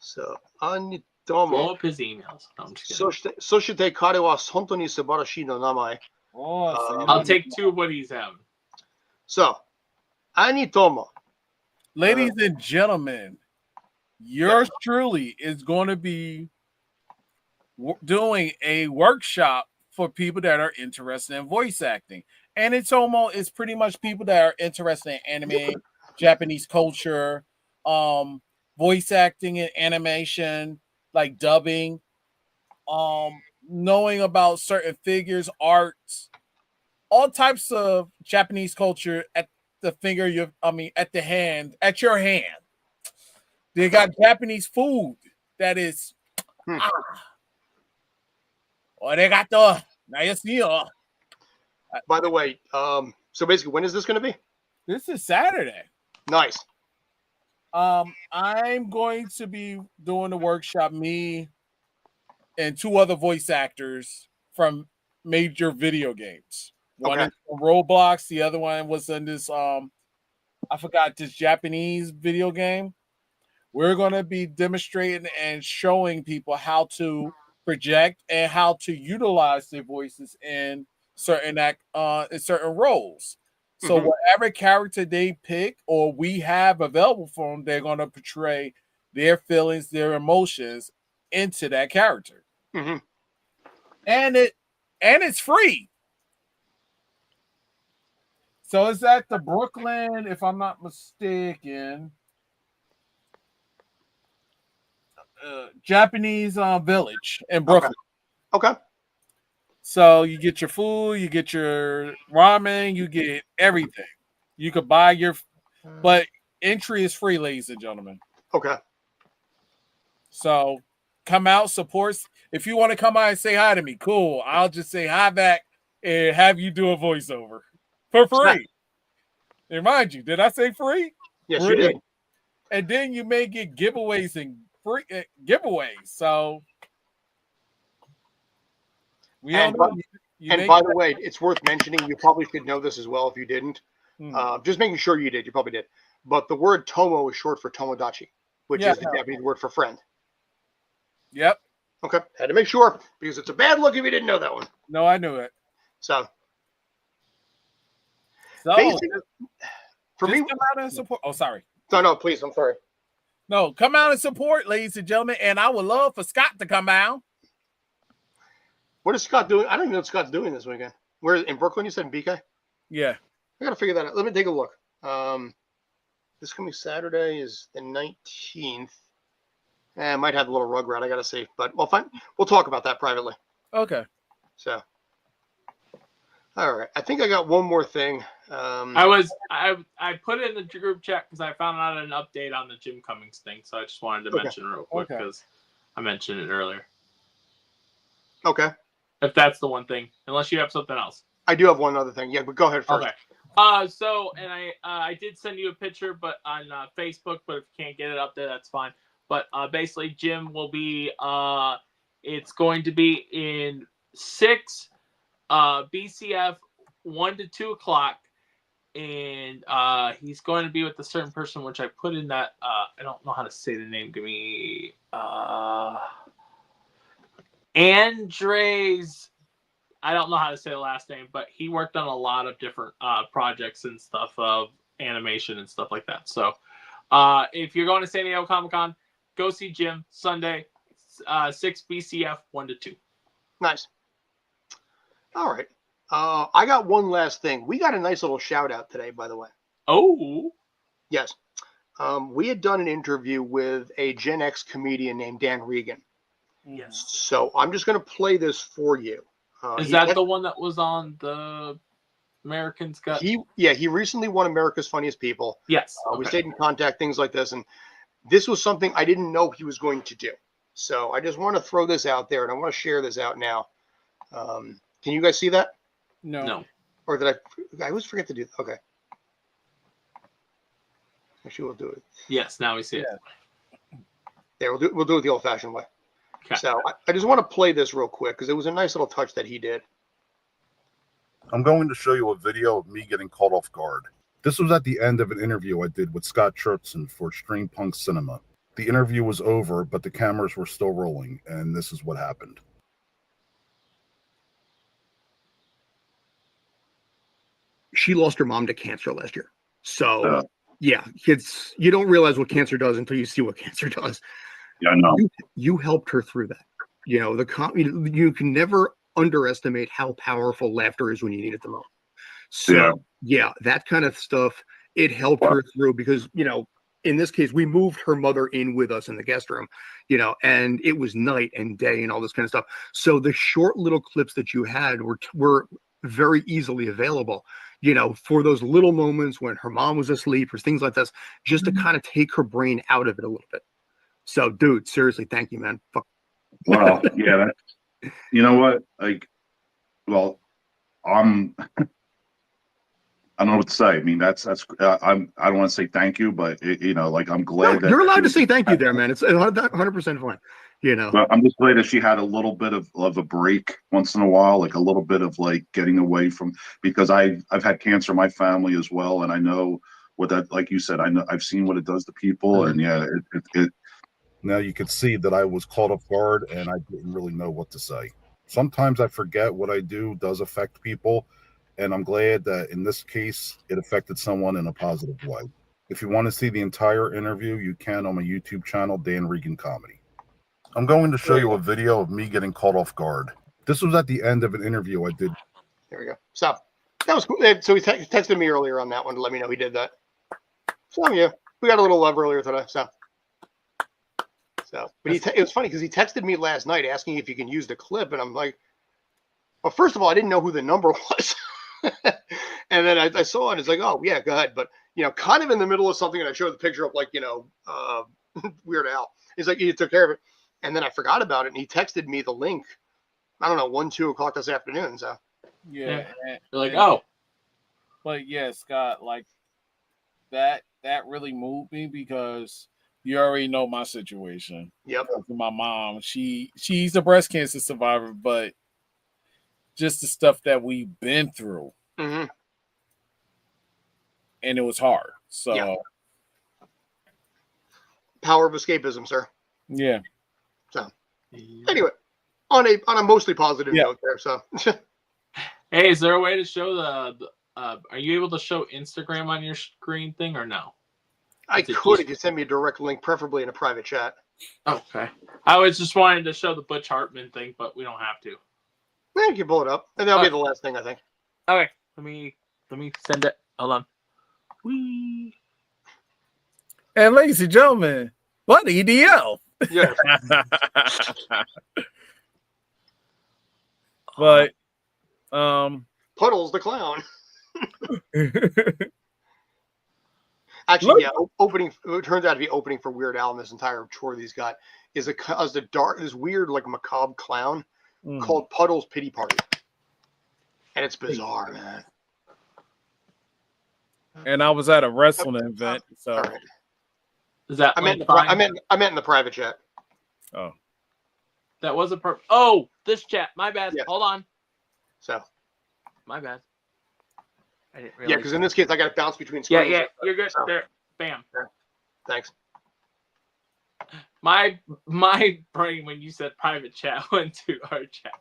So Annie Tomo. Blow up his emails. No, I'm just kidding. Soshite kare wa hontou ni subarashi no namae. I'll take two of what he's having. So, Annie Tomo. Ladies and gentlemen, yours truly is going to be doing a workshop for people that are interested in voice acting. And it's almost pretty much people that are interested in anime, Japanese culture, voice acting and animation, like dubbing, knowing about certain figures, arts, all types of Japanese culture at the at your hand. They got Japanese food that is Oregato. By the way, so basically, when is this going to be? This is Saturday. Nice. I'm going to be doing the workshop, me and two other voice actors from major video games. One is from Roblox, the other one was in this I forgot this Japanese video game. We're going to be demonstrating and showing people how to project and how to utilize their voices in certain roles. So whatever character they pick or we have available for them, they're going to portray their feelings, their emotions into that character. And it's free. So it's at the Brooklyn, if I'm not mistaken, Japanese village in Brooklyn. Okay. So you get your food, you get your ramen, you get everything. You could buy your, but entry is free, ladies and gentlemen. Okay. So come out, support. If you want to come out and say hi to me, cool. I'll just say hi back and have you do a voiceover for free. And mind you, did I say free? Yes, Free. you did. And then you may get giveaways and free giveaways. So we And don't know. And by the way, it's worth mentioning, you probably should know this as well if you didn't. Hmm. Just making sure you did. You probably did. But the word Tomo is short for Tomodachi, which Yeah, is the Japanese word for friend. Yep. Okay. Had to make sure because it's a bad look if you didn't know that one. No, I knew it. So So basically, for just me, come out and support. Oh, sorry. no, please. I'm sorry. No, come out and support, ladies and gentlemen. And I would love for Scott to come out. What is Scott doing? I don't even know what Scott's doing this weekend. Where in Brooklyn? You said in BK? Yeah. I gotta figure that out. Let me take a look. This coming Saturday is the 19th. I might have a little rug rat. I gotta see, but well, fine. We'll talk about that privately. Okay. So, all right. I think I got one more thing. I put it in the group chat because I found out an update on the Jim Cummings thing, so I just wanted to mention it real quick because I mentioned it earlier. Okay. If that's the one thing, unless you have something else. I do have one other thing. Yeah, but go ahead first. Okay. So, and I did send you a picture, but on Facebook. But if you can't get it up there, that's fine. But basically, Jim will be. It's going to be in 6 BCF 1 to 2 o'clock, and he's going to be with a certain person, which I put in that. I don't know how to say the name. Give me Andres. I don't know how to say the last name, but he worked on a lot of different projects and stuff of animation and stuff like that. So if you're going to San Diego Comic-Con, go see Jim Sunday, 6 BCF 1 to 2. Nice. All right. I got one last thing. We got a nice little shout out today, by the way. Oh. Yes. We had done an interview with a Gen X comedian named Dan Regan. Yes. So I'm just going to play this for you. Is that the one that was on the Americans Got? He recently won America's Funniest People. Yes. We stayed in contact, things like this, and this was something I didn't know he was going to do. So I just want to throw this out there, and I want to share this out now. Can you guys see that? No. Or did I always forget to do that? Okay. Actually, we'll do it. Yes, now we see it. There, we'll do it the old-fashioned way. Okay. So I just want to play this real quick because it was a nice little touch that he did. I'm going to show you a video of me getting caught off guard. This was at the end of an interview I did with Scott Chertson for Stream Punk Cinema. The interview was over, but the cameras were still rolling, and this is what happened. She lost her mom to cancer last year. So, yeah, kids, you don't realize what cancer does until you see what cancer does. Yeah, I know. You helped her through that. You know, you can never underestimate how powerful laughter is when you need it the most. So, yeah, that kind of stuff, it helped her through because, you know, in this case, we moved her mother in with us in the guest room, you know, and it was night and day and all this kind of stuff. So the short little clips that you had were very easily available, you know, for those little moments when her mom was asleep or things like this, just to kind of take her brain out of it a little bit. So, dude, seriously, thank you, man. Fuck. Well, yeah, you know what? Like, well, I don't know what to say. I mean, I don't want to say thank you, but you know, like I'm glad that you're allowed to say thank you there, man. It's 100% fine. You know, but I'm just glad that she had a little bit of a break once in a while, like a little bit of like getting away from, because I've had cancer in my family as well, and I know what that, like you said, I've seen what it does to people, and yeah, it. Now you could see that I was caught off guard, and I didn't really know what to say. Sometimes I forget what I do does affect people. And I'm glad that in this case, it affected someone in a positive way. If you want to see the entire interview, you can on my YouTube channel, Dan Regan Comedy. I'm going to show you a video of me getting caught off guard. This was at the end of an interview I did. There we go. So that was cool. So he texted me earlier on that one to let me know he did that. So yeah, we got a little love earlier today. So but it was funny because he texted me last night asking if you can use the clip, and I'm like, But first of all, I didn't know who the number was. And then I saw it. It's like, oh, yeah, go ahead. But, kind of in the middle of something, and I showed the picture of, like, Weird Al. He's like, he took care of it. And then I forgot about it, and he texted me the link. I don't know, 1, 2 o'clock this afternoon. So, Yeah. You're like, oh. But yeah, Scott, like that really moved me because you already know my situation. yep. My mom, she's a breast cancer survivor, but just the stuff that we've been through, hmm and it was hard. So Yeah. Power of escapism, sir. yeah. So, anyway, on a mostly positive note there. So, Hey, is there a way to show the are you able to show Instagram on your screen thing or no? I could if you send me a direct link, preferably in a private chat. Okay. I was just wanting to show the Butch Hartman thing, but we don't have to. Yeah, you can pull it up, and that'll be the last thing, I think. Okay. Let me send it. Hold on. Whee. And ladies and gentlemen, what EDL? Yeah. But Puddles the clown. Actually, yeah, opening. It turns out to be opening for Weird Al, and this entire tour that he's got is this weird, like, macabre clown called Puddles Pity Party, and it's bizarre, man. And I was at a wrestling event, so All right. Is that I meant in the private chat. oh, that was a oh, this chat. My bad. Yeah. Hold on. So My bad. I didn't realize. yeah, because in this case I got to bounce between Yeah, screens. you're good. So, There. Bam. thanks. My brain when you said private chat went to our chat.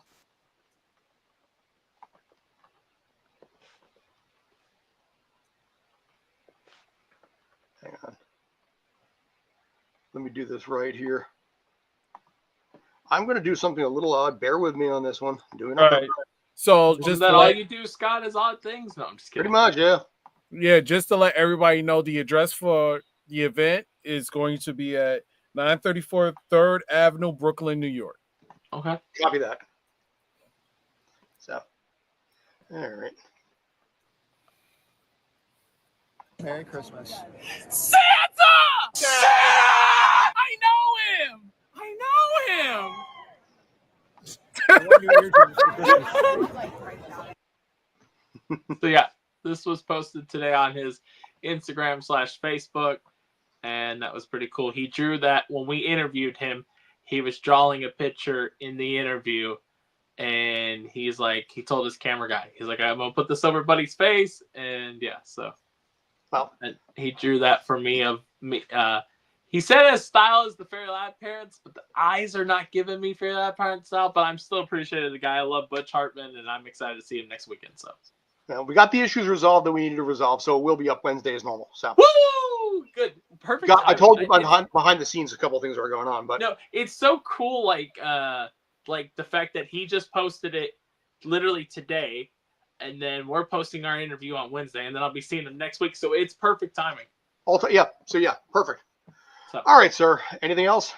Hang on. Let me do this right here. I'm going to do something a little odd. Bear with me on this one. I'm doing it. all right. So Isn't just that to all let, you do, Scott, is odd things? No, I'm just kidding. Pretty much, yeah. yeah, just to let everybody know, the address for the event is going to be at 934 3rd Avenue, Brooklyn, New York. Okay. Copy that. So, all right. Merry Christmas. Santa! I know him. So yeah, this was posted today on his Instagram/Facebook, and that was pretty cool. He drew that when we interviewed him. He was drawing a picture in the interview, and he's like, he told his camera guy, he's like, I'm gonna put this over Buddy's face, and yeah, so. Well, and he drew that for me of me. He said his style is the Fairy Lad Parents, but the eyes are not giving me Fairy Lad Parents style. But I'm still appreciative of the guy. I love Butch Hartman, and I'm excited to see him next weekend. So, well, we got the issues resolved that we needed to resolve, so it will be up Wednesday as normal. So, woo! Good, perfect. I told you timing. behind the scenes a couple of things were going on, but No, it's so cool. Like the fact that he just posted it literally today, and then we're posting our interview on Wednesday, and then I'll be seeing him next week. So it's perfect timing. yeah. So yeah, perfect. So. All right, sir. Anything else?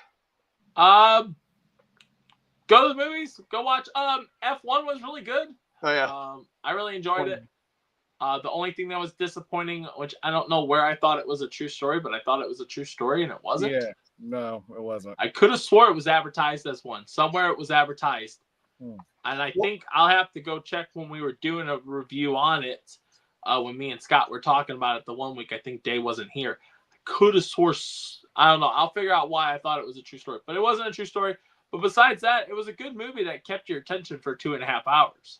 Go to the movies. Go watch. F1 was really good. Oh yeah. I really enjoyed it. The only thing that was disappointing, which I don't know where I thought it was a true story, but I thought it was a true story and it wasn't. Yeah, no, it wasn't. I could have swore it was advertised as one. Somewhere it was advertised. And I think I'll have to go check when we were doing a review on it. When me and Scott were talking about it the one week, I think Day wasn't here. I could have swore. I don't know. I'll figure out why I thought it was a true story, but it wasn't a true story. But besides that, it was a good movie that kept your attention for 2.5 hours.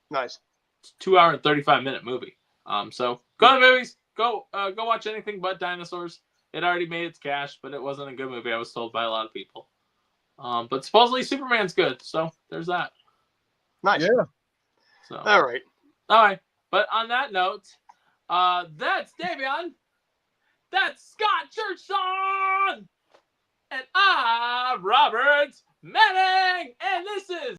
Nice. It's a 2 hour and 35-minute movie. So go to the movies. Go watch anything but dinosaurs. It already made its cash, but it wasn't a good movie. I was told by a lot of people. But supposedly Superman's good. So there's that. Nice. Yeah. So All right. But on that note, that's Davion. That's Scott Churchson. And I'm Robert Manning. And this is